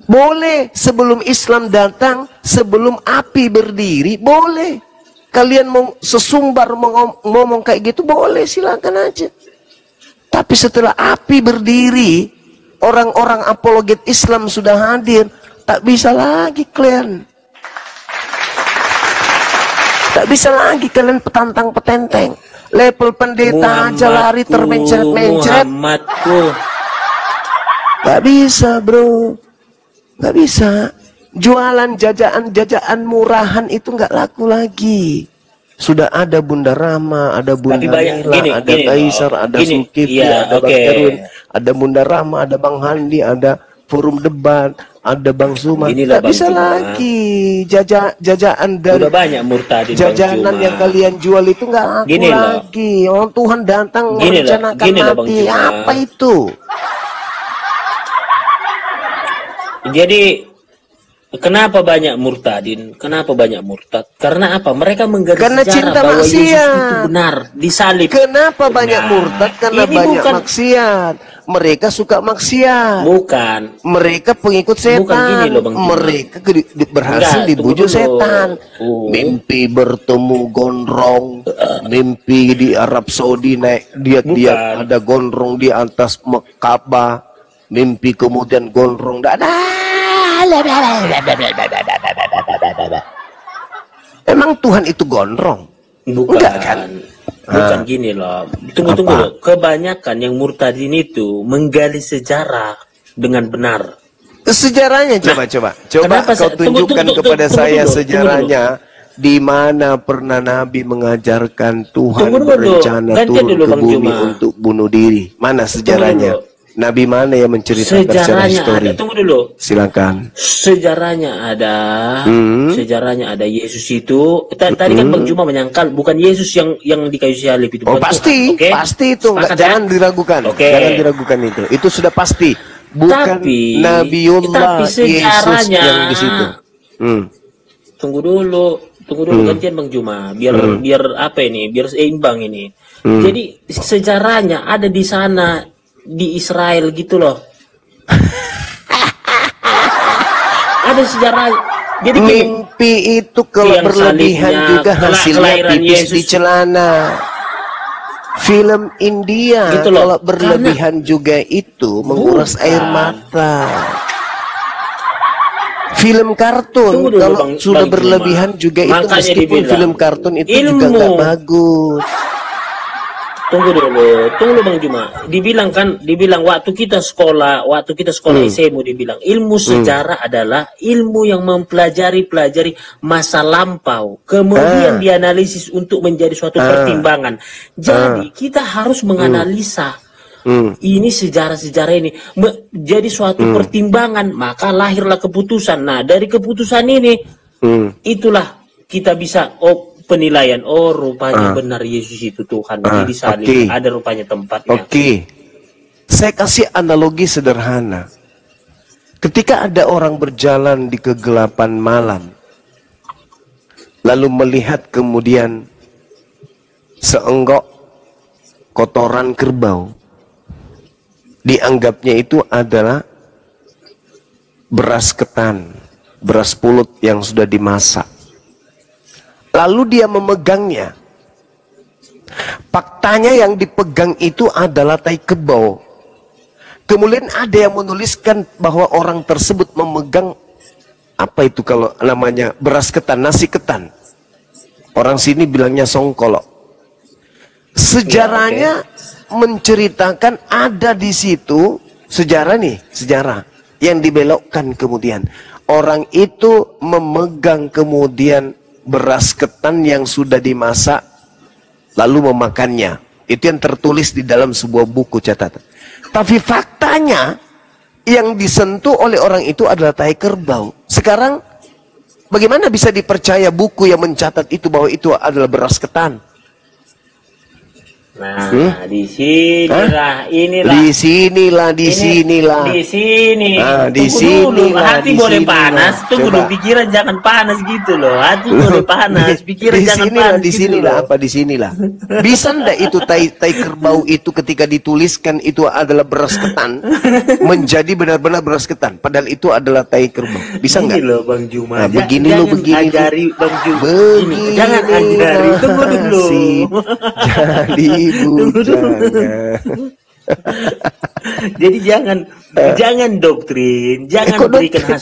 Boleh sebelum Islam datang, sebelum api berdiri, boleh. Kalian mau sesumbar ngomong kayak gitu, boleh, silakan aja. Tapi setelah api berdiri, orang-orang apologet Islam sudah hadir, tak bisa lagi kalian. Tak bisa lagi kalian petantang-petenteng. Level pendeta aja lari termencret-mencret. Gak bisa bro, gak bisa. Jualan jajaan murahan itu gak laku lagi. Sudah ada Bunda Rama, ada Bunda Nila, ada Kaisar, ada Zulkifli, ada Bang Erwin, ada Bunda Rama, ada Bang Handi, ada Forum Debat, ada Bang Suma. Tidak bisa lagi jajaan dari
banyak murtadin,
jajanan yang kalian jual itu nggak laku lagi. Orang Tuhan datang merencanakan mati. Apa itu?
Jadi kenapa banyak murtadin? Kenapa banyak murtad? Karena apa? Mereka menggaris sejarah
cinta
bahwa
maksiat.
Yesus itu benar disalib.
Kenapa banyak murtad? Karena banyak maksiat. Mereka suka maksiat.
Bukan.
Mereka pengikut setan.
Bukan gini loh, Bang.
Mereka berhasil dibujuk setan. Mimpi bertemu gondrong. Mimpi di Arab Saudi naik dia ada gondrong di atas Ka'bah. Mimpi kemudian gondrong tidak ada. Emang Tuhan itu gondrong?
Bukan.
Enggak kan?
Bukan gini loh. Tunggu loh. Kebanyakan yang murtadin itu menggali sejarah. dengan benar.
Sejarahnya coba
kenapa
kau tunjukkan kepada saya sejarahnya di mana pernah Nabi mengajarkan Tuhan berencana turun ke bumi untuk bunuh diri. Mana sejarahnya? Nabi mana yang menceritakan secara histori?
Tunggu dulu.
Silakan.
Sejarahnya ada Yesus itu. Tadi kan Bang Juma menyangkal bukan Yesus yang di kayu salib itu.
Oh pasti,
okay?
Pasti itu. Jangan diragukan.
Okay.
Jangan diragukan itu. Itu sudah pasti. Bukan Nabiullah Yesus yang di situ.
Tunggu dulu gantian Bang Juma. Biar apa ini? Biar seimbang ini. Jadi sejarahnya ada di sana di Israel gitu loh. Ada sejarah. Jadi
mimpi itu kalau berlebihan juga hasilnya pipis di celana. Film India gitu kalau berlebihan juga itu menguras air mata. Film kartun kalau sudah berlebihan juga itu meskipun film kartun itu juga nggak bagus.
Tunggu dulu Bang Juma. Dibilang waktu kita sekolah SMU dibilang ilmu sejarah adalah ilmu yang mempelajari masa lampau, kemudian dianalisis untuk menjadi suatu pertimbangan. Jadi kita harus menganalisa ini sejarah ini menjadi suatu pertimbangan, maka lahirlah keputusan. Nah, dari keputusan ini itulah kita bisa penilaian, rupanya benar Yesus itu Tuhan di salib, ada rupanya tempatnya.
Saya kasih analogi sederhana. Ketika ada orang berjalan di kegelapan malam, lalu melihat kemudian seenggok kotoran kerbau, dianggapnya itu adalah beras ketan, beras pulut yang sudah dimasak. Lalu dia memegangnya. Faktanya yang dipegang itu adalah tai kerbau. Kemudian ada yang menuliskan bahwa orang tersebut memegang apa itu kalau namanya beras ketan, nasi ketan. Orang sini bilangnya songkolok. Sejarahnya menceritakan ada di situ sejarah yang dibelokkan kemudian. Orang itu memegang kemudian beras ketan yang sudah dimasak lalu memakannya. Itu yang tertulis di dalam sebuah buku catatan. Tapi faktanya yang disentuh oleh orang itu adalah tai kerbau. Sekarang bagaimana bisa dipercaya buku yang mencatat itu bahwa itu adalah beras ketan?
Nah, di sinilah,
di sini.
Hati boleh panas, tunggu dulu, pikiran jangan panas gitu loh. Hati boleh panas, pikiran jangan panas.
Di sinilah. Bisa ndak itu tai kerbau itu ketika dituliskan itu adalah beras ketan menjadi benar-benar beras ketan, padahal itu adalah tai kerbau. Bisa nggak?
Begini loh Bang Juma.
Nah, begini.
Bang Juma. Jangan ajari, tunggu dulu. Jadi jangan doktrin, jangan berikan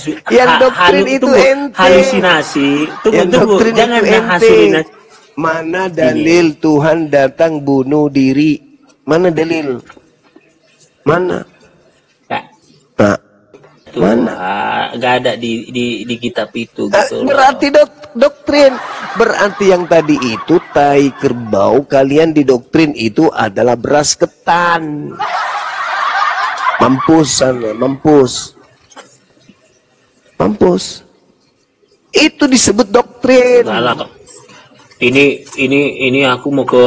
halusinasi. Tunggu, jangan halusinasi.
Mana dalil Tuhan datang bunuh diri? Mana dalil? Mana?
Mana? Gak ada di kitab itu. Gitu
berarti doktrin. Berarti yang tadi itu tai kerbau, kalian didoktrin itu adalah beras ketan. Mampus. Itu disebut doktrin.
Ini aku mau ke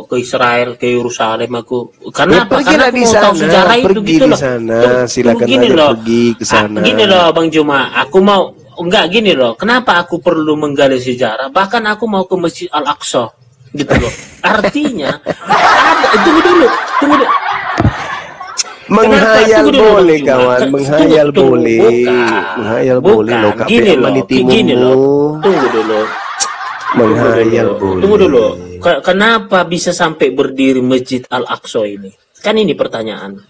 ke Israel, ke Yerusalem aku. Karena
Karena aku mau tahu sejarah itu gitu loh. Silakan pergi ke sana.
Gini loh Bang Juma, aku mau gini loh. Kenapa aku perlu menggali sejarah? Bahkan aku mau ke Masjid Al-Aqsa gitu loh. Artinya tunggu dulu.
Menghayal boleh kawan, menghayal boleh. Menghayal boleh loh
Gini loh. Tunggu dulu.
Menghayal boleh.
Tunggu dulu. Kenapa bisa sampai berdiri Masjid Al-Aqsa ini? Kan ini pertanyaan.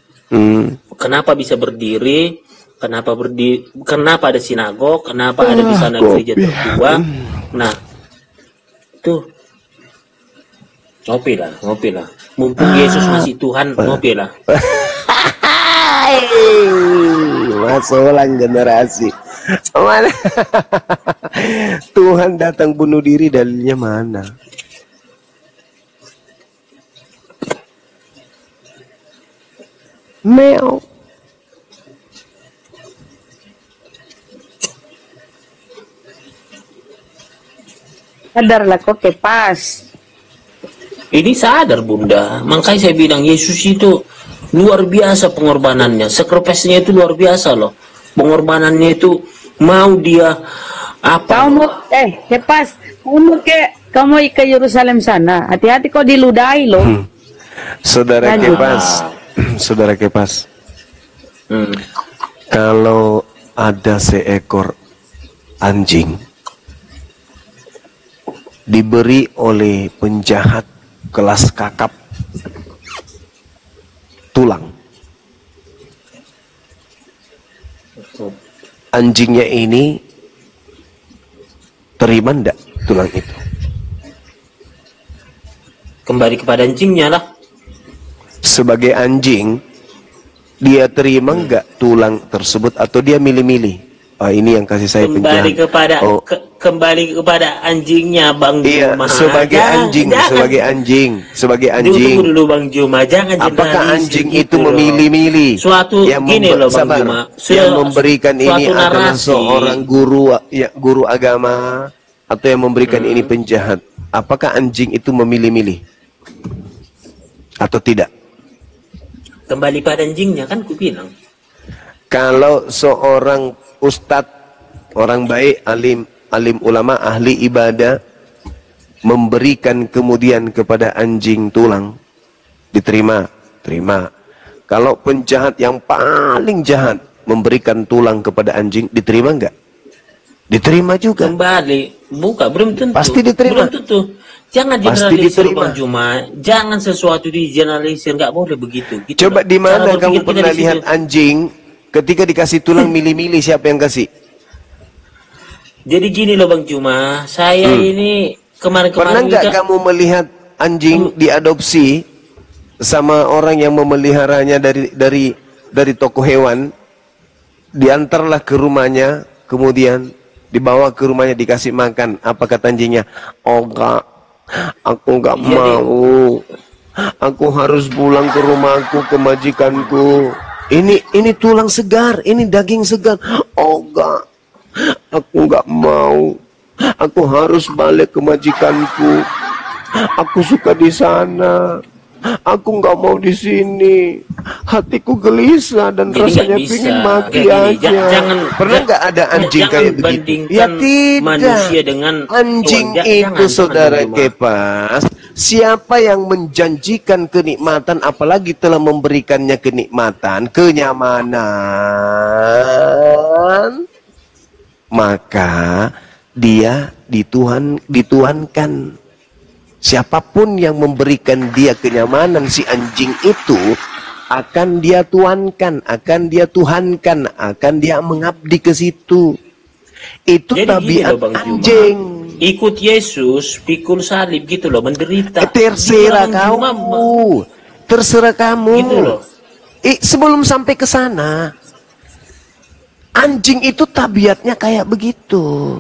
Kenapa bisa berdiri? Kenapa ada sinagog? Kenapa ada di sana gereja tertua? Nah, tuh. Ngopi lah. Mumpung Yesus masih Tuhan, ngopi lah.
agama, seorang generasi. Mana? Tuhan datang bunuh diri, dalilnya mana? Meow.
Sadarlah kok Kepas.
Ini sadar Bunda, makanya saya bilang Yesus itu luar biasa pengorbanannya, sacrifice-nya itu luar biasa loh. Pengorbanannya itu mau dia apa?
Kepas, kamu ke Yerusalem sana. Hati-hati kok diludahi loh.
Saudara Kepas, saudara Kepas. Kalau ada seekor anjing diberi oleh penjahat kelas kakap tulang, anjingnya ini terima ndak tulang itu?
Kembali kepada anjingnya lah.
Sebagai anjing, dia terima nggak tulang tersebut atau dia milih-milih? Oh, ini yang kasih saya penjahat.
Kembali kepada anjingnya Bang
Iya,
Juma.
sebagai anjing.
Tunggu dulu Bang Juma, jangan
apakah anjing
gitu
itu memilih-milih?
Suatu
yang
gini loh Bang Juma.
Yang memberikan ini adalah
narasi.
seorang guru agama atau yang memberikan ini penjahat. Apakah anjing itu memilih-milih atau tidak?
Kembali pada anjingnya kan ku bilang.
Kalau seorang ustadz, orang baik, alim ulama, ahli ibadah memberikan kemudian kepada anjing tulang, diterima, terima. Kalau penjahat yang paling jahat memberikan tulang kepada anjing, diterima enggak? Diterima juga.
Kembali, belum tentu.
Pasti diterima.
Belum tentu. Jangan generalisir Bang Juma. Jangan sesuatu di generalisir, nggak boleh begitu. Gitu
coba di mana kamu pernah lihat anjing ketika dikasih tulang milih-milih siapa yang kasih?
Jadi gini loh Bang Juma, saya ini kemarin-kemarin
pernah nggak kamu melihat anjing diadopsi sama orang yang memeliharanya dari toko hewan, diantarlah ke rumahnya, kemudian dibawa ke rumahnya dikasih makan. Apa kata anjingnya? Oh enggak, aku enggak mau. Aku harus pulang ke rumahku, ke majikanku. Ini tulang segar, ini daging segar. Oh enggak, aku enggak mau. Aku harus balik ke majikanku. Aku suka di sana. Aku nggak mau di sini. Hatiku gelisah dan jadi rasanya pingin mati aja. Pernah nggak ada anjing kayak begitu? Ya tidak.
Manusia dengan
anjing itu saudara Kepas, siapa yang menjanjikan kenikmatan apalagi telah memberikannya kenikmatan, kenyamanan, maka dia dituhankan. Siapapun yang memberikan dia kenyamanan, si anjing itu akan dia tuankan, akan dia tuhankan, akan dia mengabdi ke situ. Itu jadi tabiat anjing.
Ikut Yesus, pikul salib gitu loh, menderita.
Terserah kamu, terserah kamu.
Gitu loh.
Sebelum sampai ke sana, anjing itu tabiatnya kayak begitu.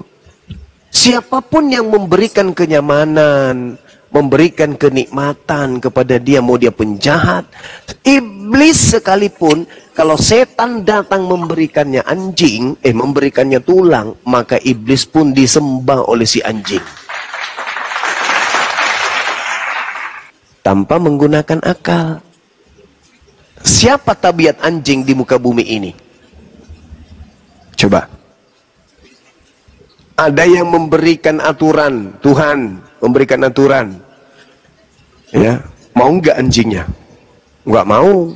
Siapapun yang memberikan kenyamanan, memberikan kenikmatan kepada dia, mau dia penjahat, iblis sekalipun, kalau setan datang memberikannya anjing, memberikannya tulang, maka iblis pun disembah oleh si anjing. Tanpa menggunakan akal. Siapa tabiat anjing di muka bumi ini? Coba. Ada yang memberikan aturan, Tuhan memberikan aturan. Ya, mau nggak anjingnya? Nggak mau.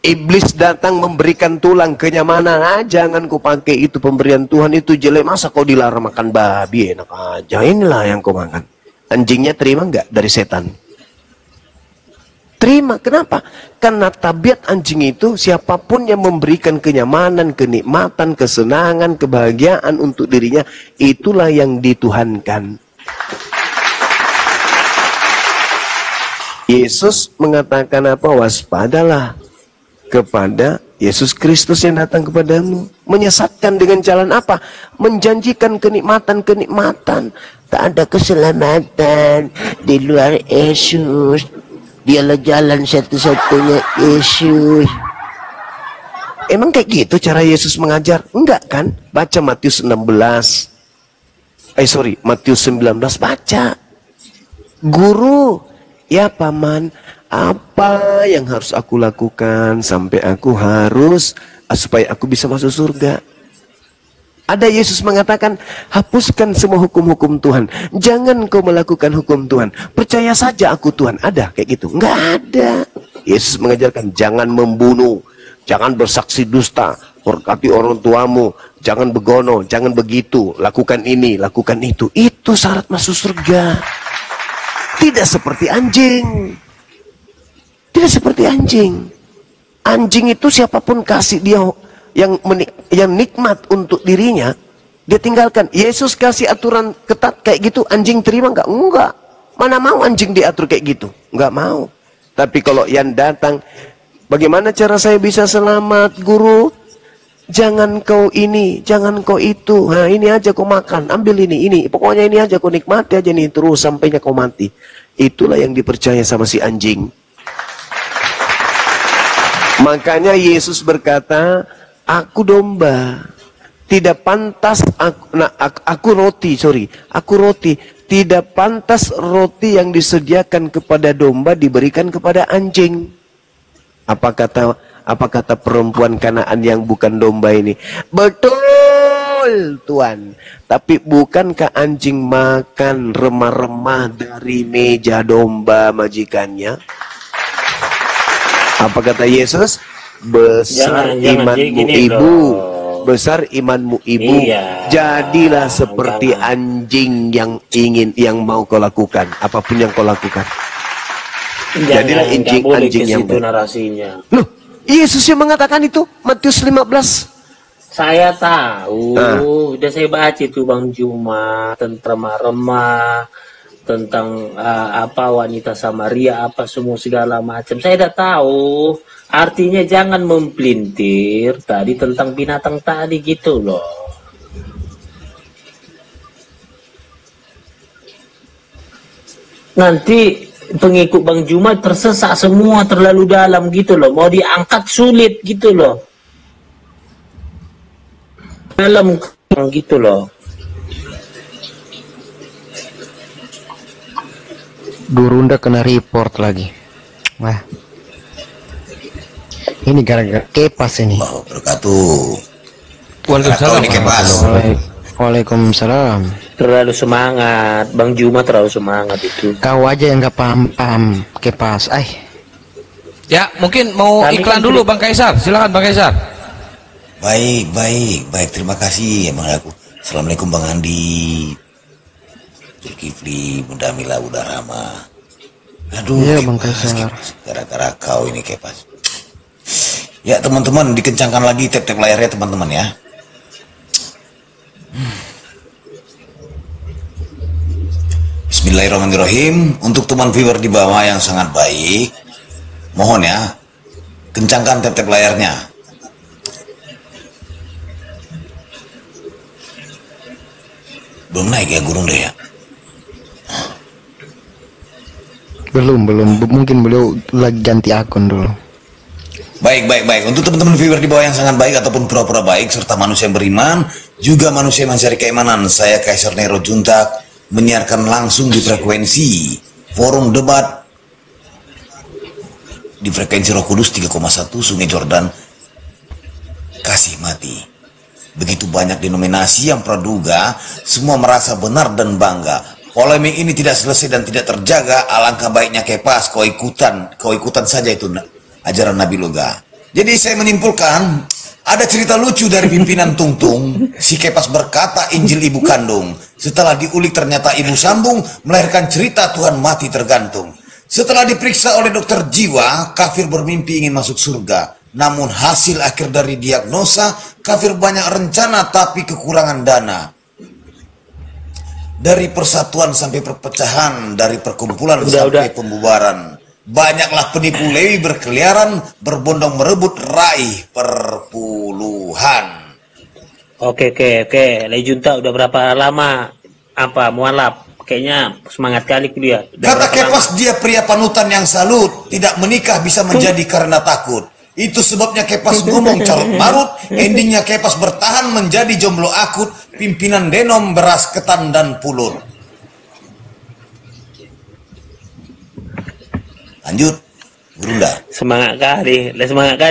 Iblis datang memberikan tulang, kenyamanan, jangan kau pakai itu, pemberian Tuhan itu jelek, masa kau dilarang makan babi, enak aja, inilah yang kau makan. Anjingnya terima nggak dari setan? Terima. Kenapa? Karena tabiat anjing itu, siapapun yang memberikan kenyamanan, kenikmatan, kesenangan, kebahagiaan untuk dirinya, itulah yang dituhankan. Yesus mengatakan apa? Waspadalah kepada Yesus Kristus yang datang kepadamu. Menyesatkan dengan jalan apa? Menjanjikan kenikmatan-kenikmatan. Tak ada keselamatan di luar Yesus. Dialah jalan satu-satunya Yesus. Emang kayak gitu cara Yesus mengajar? Enggak kan? Baca Matius 16. Matius 19, baca. Guru, ya paman, apa yang harus aku lakukan sampai aku supaya aku bisa masuk surga? Ada Yesus mengatakan, hapuskan semua hukum-hukum Tuhan. Jangan kau melakukan hukum Tuhan. Percaya saja aku Tuhan. Ada kayak gitu? Enggak ada. Yesus mengajarkan, jangan membunuh, jangan bersaksi dusta, hormati orang tuamu, jangan begono, jangan begitu, lakukan ini, lakukan itu. Itu syarat masuk surga. Tidak seperti anjing. Tidak seperti anjing. Anjing itu siapapun kasih dia yang nikmat untuk dirinya, dia tinggalkan. Yesus kasih aturan ketat kayak gitu, anjing terima nggak? Enggak. Mana mau anjing diatur kayak gitu? Nggak mau. Tapi kalau yang datang, bagaimana cara saya bisa selamat, guru? Jangan kau ini, jangan kau itu. Nah, ini aja kau makan, ambil ini. Pokoknya ini aja kau nikmati aja nih terus sampainya kau mati. Itulah yang dipercaya sama si anjing. Makanya Yesus berkata, aku domba, tidak pantas aku roti. Tidak pantas roti yang disediakan kepada domba diberikan kepada anjing. Apa kata perempuan Kanaan yang bukan domba ini? Betul, Tuhan. Tapi bukankah anjing makan remah-remah dari meja domba majikannya? Apa kata Yesus? Besar imanmu ibu, besar imanmu ibu.
Iya.
Jadilah seperti anjing yang mau kau lakukan, apapun yang kau lakukan. Jadilah anjing yang baik.
Narasinya.
Loh, Yesus yang mengatakan itu, Matius 15.
Saya tahu, udah saya baca itu Bang Juma tentang remah, tentang wanita Samaria, apa semua segala macam. Saya udah tahu. Artinya jangan mempelintir tadi tentang binatang tadi gitu loh. Nanti pengikut Bang Juma tersesat semua, terlalu dalam gitu loh. Mau diangkat sulit gitu loh. Dalam gitu loh.
Gurunda kena report lagi. Wah. Ini gara-gara Kepas ini.
Wabarakatuh.
Waalaikumsalam.
Ini Kepas.
Waalaikumsalam.
Terlalu semangat, Bang Juma terlalu semangat itu.
Kau aja yang gak paham Kepas.
Ya, mungkin mau
Kami
iklan
kan
dulu Bang Kaisar. Silakan Bang Kaisar.
Baik. Terima kasih. Emang aku. Assalamualaikum Bang Andi. Zulkifli, Bunda Mila, Bunda Rama. Aduh,
iya Bang Kaisar.
Gara-gara kau ini Kepas. Ya teman-teman, dikencangkan lagi tap-tap layarnya teman-teman ya. Bismillahirrahmanirrahim. Untuk teman viewer di bawah yang sangat baik, mohon ya, kencangkan tap-tap layarnya. Belum naik ya Gurunda ya?
Belum. Mungkin beliau lagi ganti akun dulu.
Baik. Untuk teman-teman viewer di bawah yang sangat baik ataupun pura-pura baik serta manusia yang beriman, juga manusia yang mencari keimanan, saya Kaisar Nero Juntak menyiarkan langsung di frekuensi forum debat di frekuensi Roh Kudus 3,1 Sungai Jordan kasih mati. Begitu banyak denominasi yang praduga, semua merasa benar dan bangga. Polemik ini tidak selesai dan tidak terjaga. Alangkah baiknya Kepas kau ikutan saja itu ajaran Nabi Loga. Jadi saya menyimpulkan, ada cerita lucu dari pimpinan Tungtung. Si Kepas berkata Injil ibu kandung. Setelah diulik ternyata ibu sambung melahirkan cerita Tuhan mati tergantung. Setelah diperiksa oleh dokter jiwa, kafir bermimpi ingin masuk surga. Namun hasil akhir dari diagnosa, kafir banyak rencana tapi kekurangan dana. Dari persatuan sampai perpecahan, dari perkumpulan sampai pembubaran. Banyaklah penipu Lewi berkeliaran, berbondong merebut raih perpuluhan.
Oke, Lejunta udah berapa lama mualaf? Kayaknya semangat kali kuliah.
Kata Kepas dia pria panutan yang salut, tidak menikah bisa menjadi karena takut. Itu sebabnya Kepas ngomong carut marut, endingnya Kepas bertahan menjadi jomblo akut, pimpinan Denom beras ketan dan pulut. Lanjut, Gurunda.
Semangat kali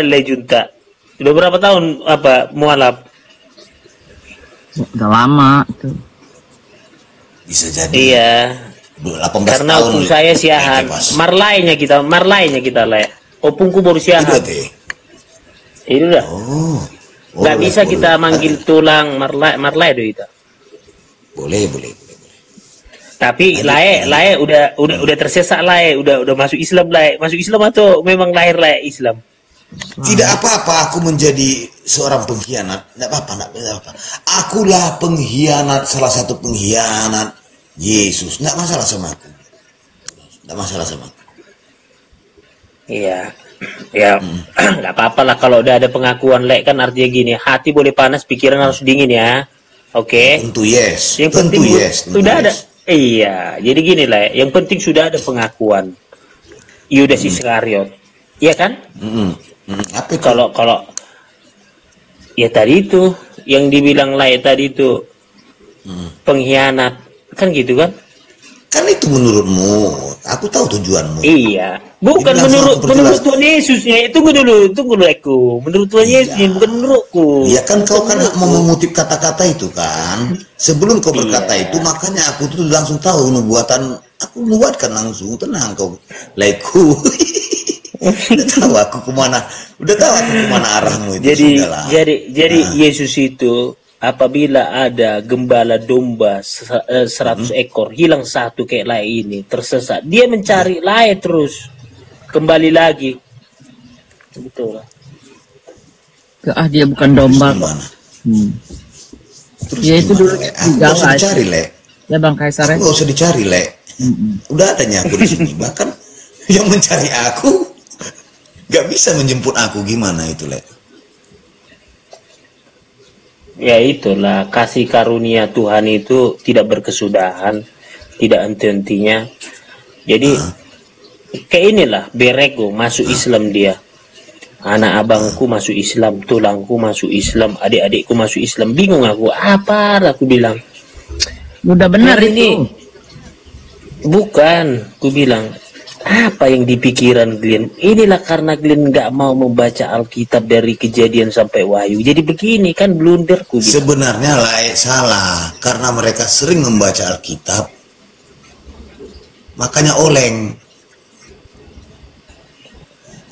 Lejunta. Udah berapa tahun mualaf?
Udah lama itu.
Bisa jadi.
Iya.
18
karena
tahun.
opung saya siahan. Marlainya kita le. Opungku baru siahan. Itu dah. Nggak bisa kita manggil tulang marlai do itu.
Boleh.
Tapi lae udah tersesat lae, udah masuk Islam lae. Masuk Islam atau memang lahir lae Islam?
Tidak apa-apa aku menjadi seorang pengkhianat. Tidak apa-apa. Akulah pengkhianat, salah satu pengkhianat Yesus. Tidak masalah sama aku.
Iya. Ya, nggak apa-apa lah kalau udah ada pengakuan lek, kan artinya gini, hati boleh panas, pikiran harus dingin ya. Oke.
Tentu yes.
Yang penting sudah ada. Iya, jadi gini lah, yang penting sudah ada pengakuan Yudas Iskariot, iya kan?
Apa itu?
Kalau ya tadi itu yang dibilang lain tadi itu pengkhianat, kan gitu kan?
Kan itu menurutmu, aku tahu tujuanmu.
Iya, bukan menurut Tuhan Yesusnya. Tunggu dulu aku. Menurut Tuhan Yesusnya, bukan menurutku.
Iya kan kau kan mau mengutip kata-kata itu kan. Sebelum kau berkata itu, makanya aku tuh langsung tahu nubuatan. Aku nubuatkan langsung, tenang kau. Laiku. Udah tahu aku kemana arahmu itu.
Jadi Yesus itu, apabila ada gembala domba 100 ekor, hilang satu kayak lain ini, tersesat, dia mencari lain terus, kembali lagi. Betul lah.
Dia bukan domba kok.
Terus
Ya itu dulu
aku gak usah dicari, Le.
Ya Bang Kaisar.
Aku gak usah dicari, Le. Udah adanya aku di sini. Bahkan yang mencari aku gak bisa menjemput aku, gimana itu, Le?
Ya itulah, kasih karunia Tuhan itu tidak berkesudahan, tidak henti-hentinya. Jadi kayak inilah Berego masuk Islam dia. Anak abangku masuk Islam, tulangku masuk Islam, adik-adikku masuk Islam. Bingung aku, apa aku bilang.
Udah benar
ini.
itu.
Bukan, aku bilang. Apa yang dipikiran Glenn? Inilah karena Glenn nggak mau membaca Alkitab dari Kejadian sampai Wahyu. Jadi begini kan blunderku. Gitu.
Sebenarnya salah karena mereka sering membaca Alkitab, makanya oleng.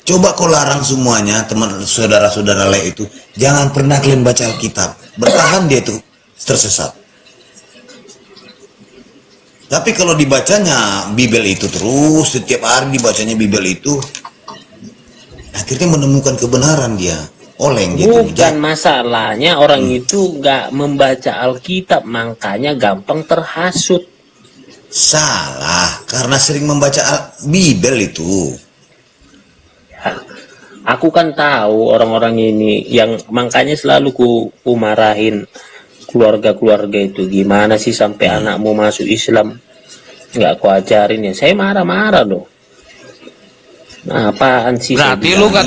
Coba kau larang semuanya teman saudara-saudara Le itu, jangan pernah kalian baca Alkitab. Bertahan dia itu tersesat. Tapi kalau dibacanya Bible itu terus, setiap hari dibacanya Bible itu, akhirnya menemukan kebenaran dia. Oleng gitu.
Bukan masalahnya orang itu nggak membaca Alkitab, makanya gampang terhasut.
Salah, karena sering membaca Bible itu.
Ya, aku kan tahu orang-orang ini yang makanya selalu ku marahin keluarga-keluarga itu, gimana sih sampai anakmu masuk Islam nggak ku ajarin ya. Saya marah-marah loh. Nah, apaan sih?
Berarti lu nggak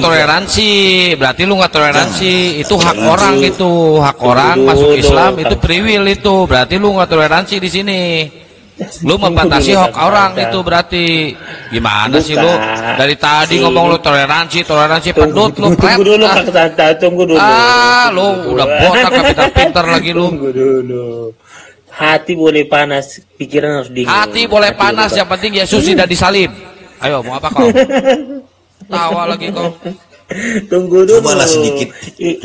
toleransi. Itu hak orang itu, hak orang masuk Islam itu priwil itu. Berarti lu nggak toleransi di sini. Lu membatasi hak orang itu berarti. Gimana sih lu? Dari tadi ngomong lu toleransi pedut lu.
Tunggu dulu Kak Tata, tunggu dulu.
Lu udah botak pintar lagi lu.
Tunggu dulu. Hati boleh panas, pikiran harus dingin.
Hati boleh panas, yang penting Yesus tidak disalib. Ayo, mau apa kau? Tawa lagi kau.
Tunggu dulu.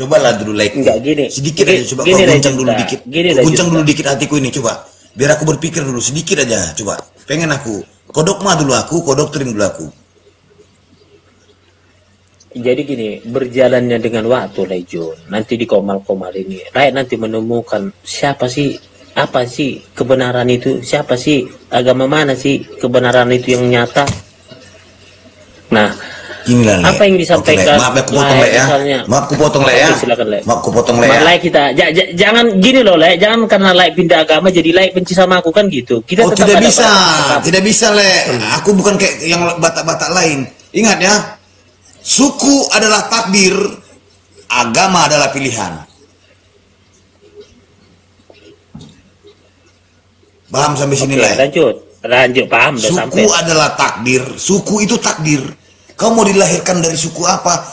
Cobalah dulu like.
Enggak gini.
Sedikit aja, coba kau guncang dulu dikit. Guncang dulu dikit hatiku ini, coba. Biar aku berpikir dulu sedikit aja, coba. Pengen aku kodokma dulu aku, kodoktrin dulu aku.
Jadi gini, berjalannya dengan waktu Lejon, nanti di komal-komal ini, rakyat nanti menemukan siapa sih, apa sih kebenaran itu, siapa sih, agama mana sih kebenaran itu yang nyata. Nah,
Inilah, Le.
apa yang
Oke, Le.
disampaikan?
Maaf aku potong, Le, ya.
Misalnya.
Maaf aku potong, Le, ya.
Oke, silakan, Le.
Maaf aku potong, Le, ya.
Like kita, jangan gini loh, Le. Jangan karena like pindah agama jadi like benci sama aku kan gitu. Kita
Oh,
tetap
tidak
ada
bisa.
tetap.
Tidak bisa, Le. Aku bukan kayak yang Batak-Batak lain. Ingat ya. Suku adalah takdir, agama adalah pilihan. Paham sampai sini,
Oke,
Le?
lanjut, paham udah sampai.
Suku adalah takdir. Suku itu takdir. Kau mau dilahirkan dari suku apa?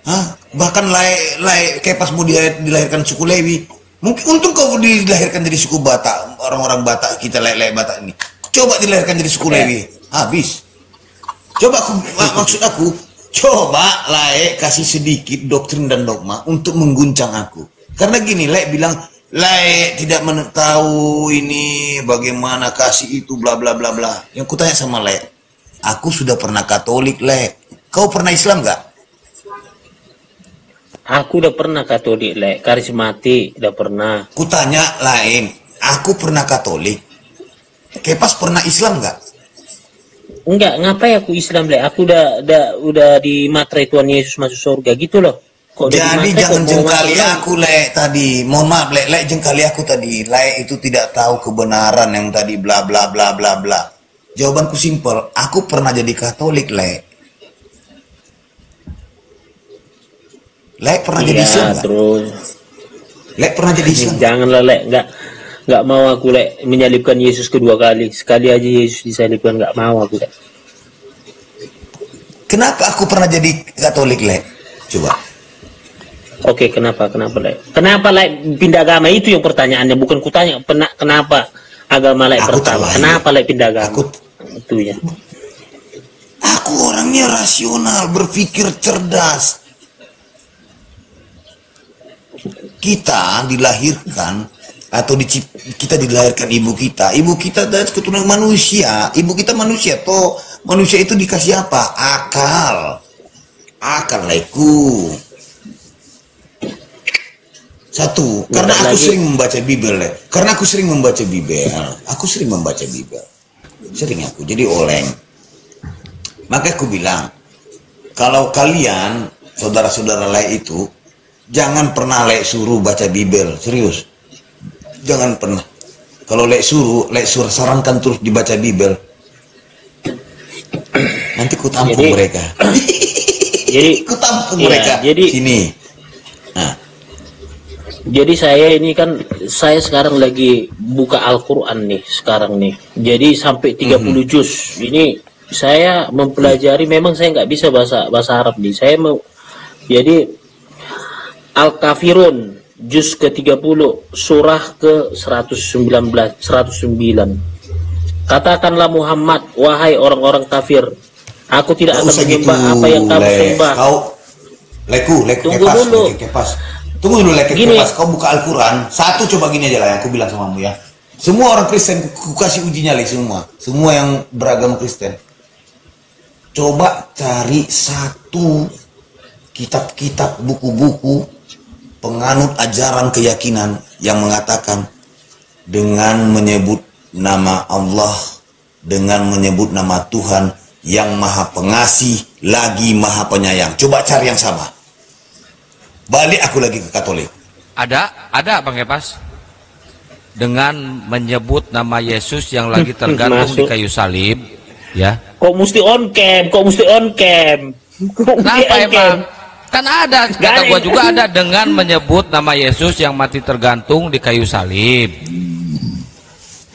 Hah? Bahkan kayak pas mau dilahirkan suku Lewi. Mungkin untung kau dilahirkan dari suku Batak. Orang-orang Batak kita lele Batak ini. Coba dilahirkan dari suku Lewi. Habis. Coba maksud aku, coba kasih sedikit doktrin dan dogma untuk mengguncang aku. Karena gini, bilang tidak tahu ini bagaimana kasih itu bla bla bla bla. Yang kutanya sama aku sudah pernah Katolik, Kau pernah Islam nggak?
Aku udah pernah Katolik, karismatik udah pernah.
Kutanya lain, aku pernah Katolik. Kepas pernah Islam nggak?
Enggak, ngapain aku Islam, Aku udah di materai Tuhan Yesus masuk surga gitu loh. Kok
jadi jangan jengkali aku, tadi. Mohon maaf, jengkali aku tadi. Itu tidak tahu kebenaran yang tadi bla bla bla bla bla. Jawabanku simpel, aku pernah jadi Katolik, pernah jadi Islam nggak?
Terus.
Pernah jadi Islam?
Janganlah, nggak mau aku, menyalibkan Yesus kedua kali. Sekali aja Yesus disalibkan, nggak mau aku,
Kenapa aku pernah jadi Katolik, Coba.
Oke, kenapa, Kenapa, pindah agama? Itu yang pertanyaannya, bukan kutanya kenapa agama pertama. Kenapa pindah agama? Itu ya.
Aku orangnya rasional, berpikir cerdas. Kita dilahirkan atau kita dilahirkan ibu kita dari keturunan manusia. Ibu kita manusia, manusia itu dikasih apa? Akal, Satu, karena aku sering membaca Bible, Sering aku, jadi oleng. Maka aku bilang, kalau kalian, saudara-saudara itu, jangan pernah suruh baca Bible, serius. Jangan pernah. Kalau suruh sarankan terus dibaca Bible. Nanti ku tampung mereka.
Jadi
ku tampung mereka.
Jadi
sini. Nah.
Jadi saya sekarang lagi buka Al-Qur'an nih sekarang nih. Jadi sampai 30 juz. Ini saya mempelajari, memang saya nggak bisa bahasa Arab nih. Jadi Al-Kafirun juz ke-30 surah ke-109. Katakanlah Muhammad, wahai orang-orang kafir, aku tidak akan menyembah apa yang kamu sembah.
Tunggu dulu. Tunggu dulu, kepas. Kau buka Al-Quran. Satu, coba gini aja yang aku bilang sama kamu ya. Semua orang Kristen, ku kasih ujinya semua. Semua yang beragama Kristen. Coba cari satu kitab-kitab, buku-buku penganut ajaran keyakinan yang mengatakan dengan menyebut nama Allah, dengan menyebut nama Tuhan yang Maha Pengasih lagi Maha Penyayang. Coba cari yang sama. Balik aku lagi ke Katolik.
Ada Bang Kepas. Dengan menyebut nama Yesus yang lagi tergantung di kayu salib, ya.
Kok mesti on cam?
Kenapa emang? Kan ada, kata gua juga ada, dengan menyebut nama Yesus yang mati tergantung di kayu salib.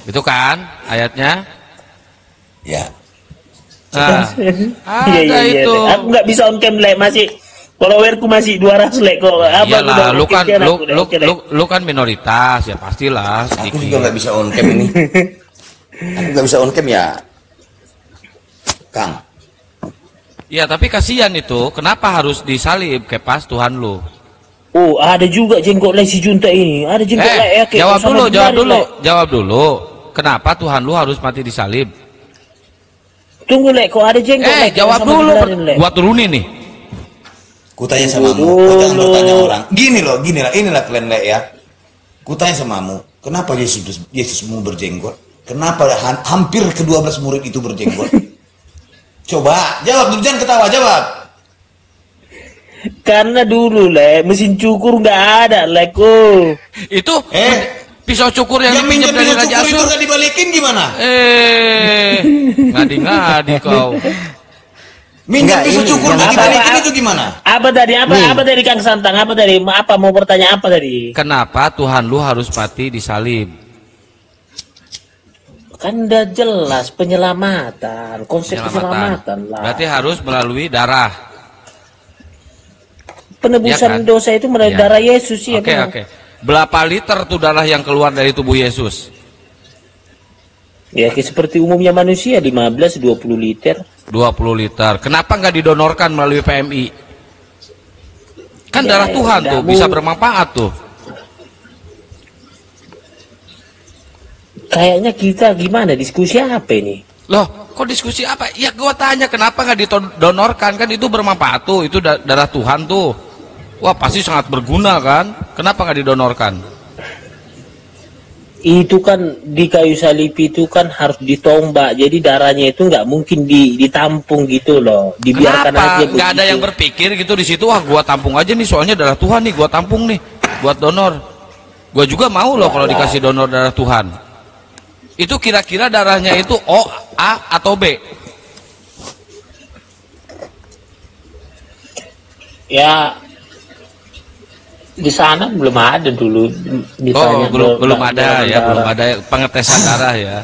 Itu kan ayatnya?
Ya.
Nah, ada itu.
Aku nggak bisa on cam, masih followerku masih 200 kok.
Iyalah, lu kan minoritas ya, pastilah sedikit.
Aku juga nggak bisa on cam ini. Aku nggak bisa on cam ya, Kang.
Ya, tapi kasihan itu. Kenapa harus disalib, Kepas, Tuhan lu?
Oh, ada juga jenggot si Junta ini. Ada jenggot
Jawab dulu. Kenapa Tuhan lu harus mati disalib?
Tunggu, kok ada jenggot
jawab dulu. Gua turunin nih.
Kutanya sama kamu, kau jangan bertanya orang. Gini lah, inilah kalian ya. Kutanya sama kamu, kenapa Yesusmu berjenggot? Kenapa hampir ke-12 murid itu berjenggot? Coba, jawab dulu, jangan ketawa, jawab.
Karena dulu mesin cukur nggak ada leko.
Itu pisau cukur yang
minjem
dipinjam dari
pisau
Raja
cukur itu
Asyur.
nggak dibalikin gimana?
Ngadi-ngadi kau.
Minjem pisau cukur nggak dibalikin itu gimana?
Apa dari Kang Santang? Apa mau bertanya apa tadi?
Kenapa Tuhan lu harus mati disalib?
Kan udah jelas penyelamatan, konsep penyelamatan lah.
Berarti harus melalui darah.
Penebusan
Ya kan?
dosa itu melalui darah Yesus ya.
Oke. Berapa liter tuh darah yang keluar dari tubuh Yesus?
Ya seperti umumnya manusia 15-20 liter.
20 liter. Kenapa nggak didonorkan melalui PMI? Kan darah Tuhan tuh bisa bermanfaat tuh.
Kayaknya kita gimana diskusi apa ini?
Loh, kok diskusi apa? Ya gua tanya kenapa nggak didonorkan, kan itu bermanfaat tuh, itu darah Tuhan tuh. Wah pasti sangat berguna kan? Kenapa nggak didonorkan?
Itu kan di kayu salib itu kan harus ditombak, jadi darahnya itu nggak mungkin ditampung gitu loh, dibiarkan
Kenapa?
aja.
Nggak ada yang berpikir gitu di situ, wah gua tampung aja nih, soalnya darah Tuhan nih, gua tampung nih buat donor. Gua juga mau loh kalau dikasih donor darah Tuhan. Itu kira-kira darahnya itu O, A, atau B?
Ya di sana belum ada dulu ditanya.
Belum ada ya, belum ada pengetesan darah ya.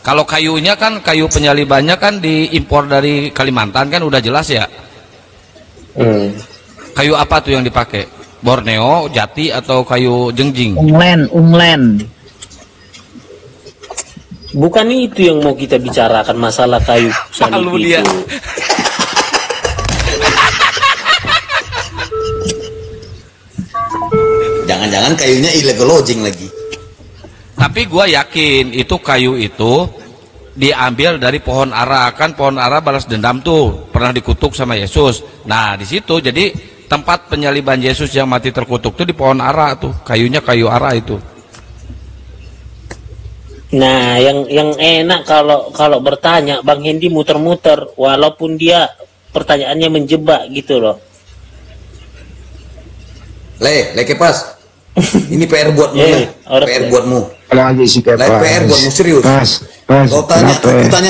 Kalau kayunya kan, kayu penyalibannya kan diimpor dari Kalimantan kan udah jelas ya. Kayu apa tuh yang dipakai? Borneo, jati, atau kayu jengjing?
Unglen.
Bukan itu yang mau kita bicarakan, masalah kayu salib itu.
Dia.
Jangan-jangan kayunya illegal logging lagi.
Tapi gua yakin itu kayu itu diambil dari pohon ara, kan pohon ara balas dendam tuh, pernah dikutuk sama Yesus. Nah di situ jadi tempat penyaliban Yesus yang mati terkutuk tuh di pohon ara tuh, kayunya kayu ara itu.
Nah, yang enak kalau bertanya Bang Hendi muter-muter, walaupun dia pertanyaannya menjebak gitu loh.
Kepas. Ini PR buatmu ya. PR buatmu.
Lagi sih
PR buatmu serius.
Pas.
Kau tanya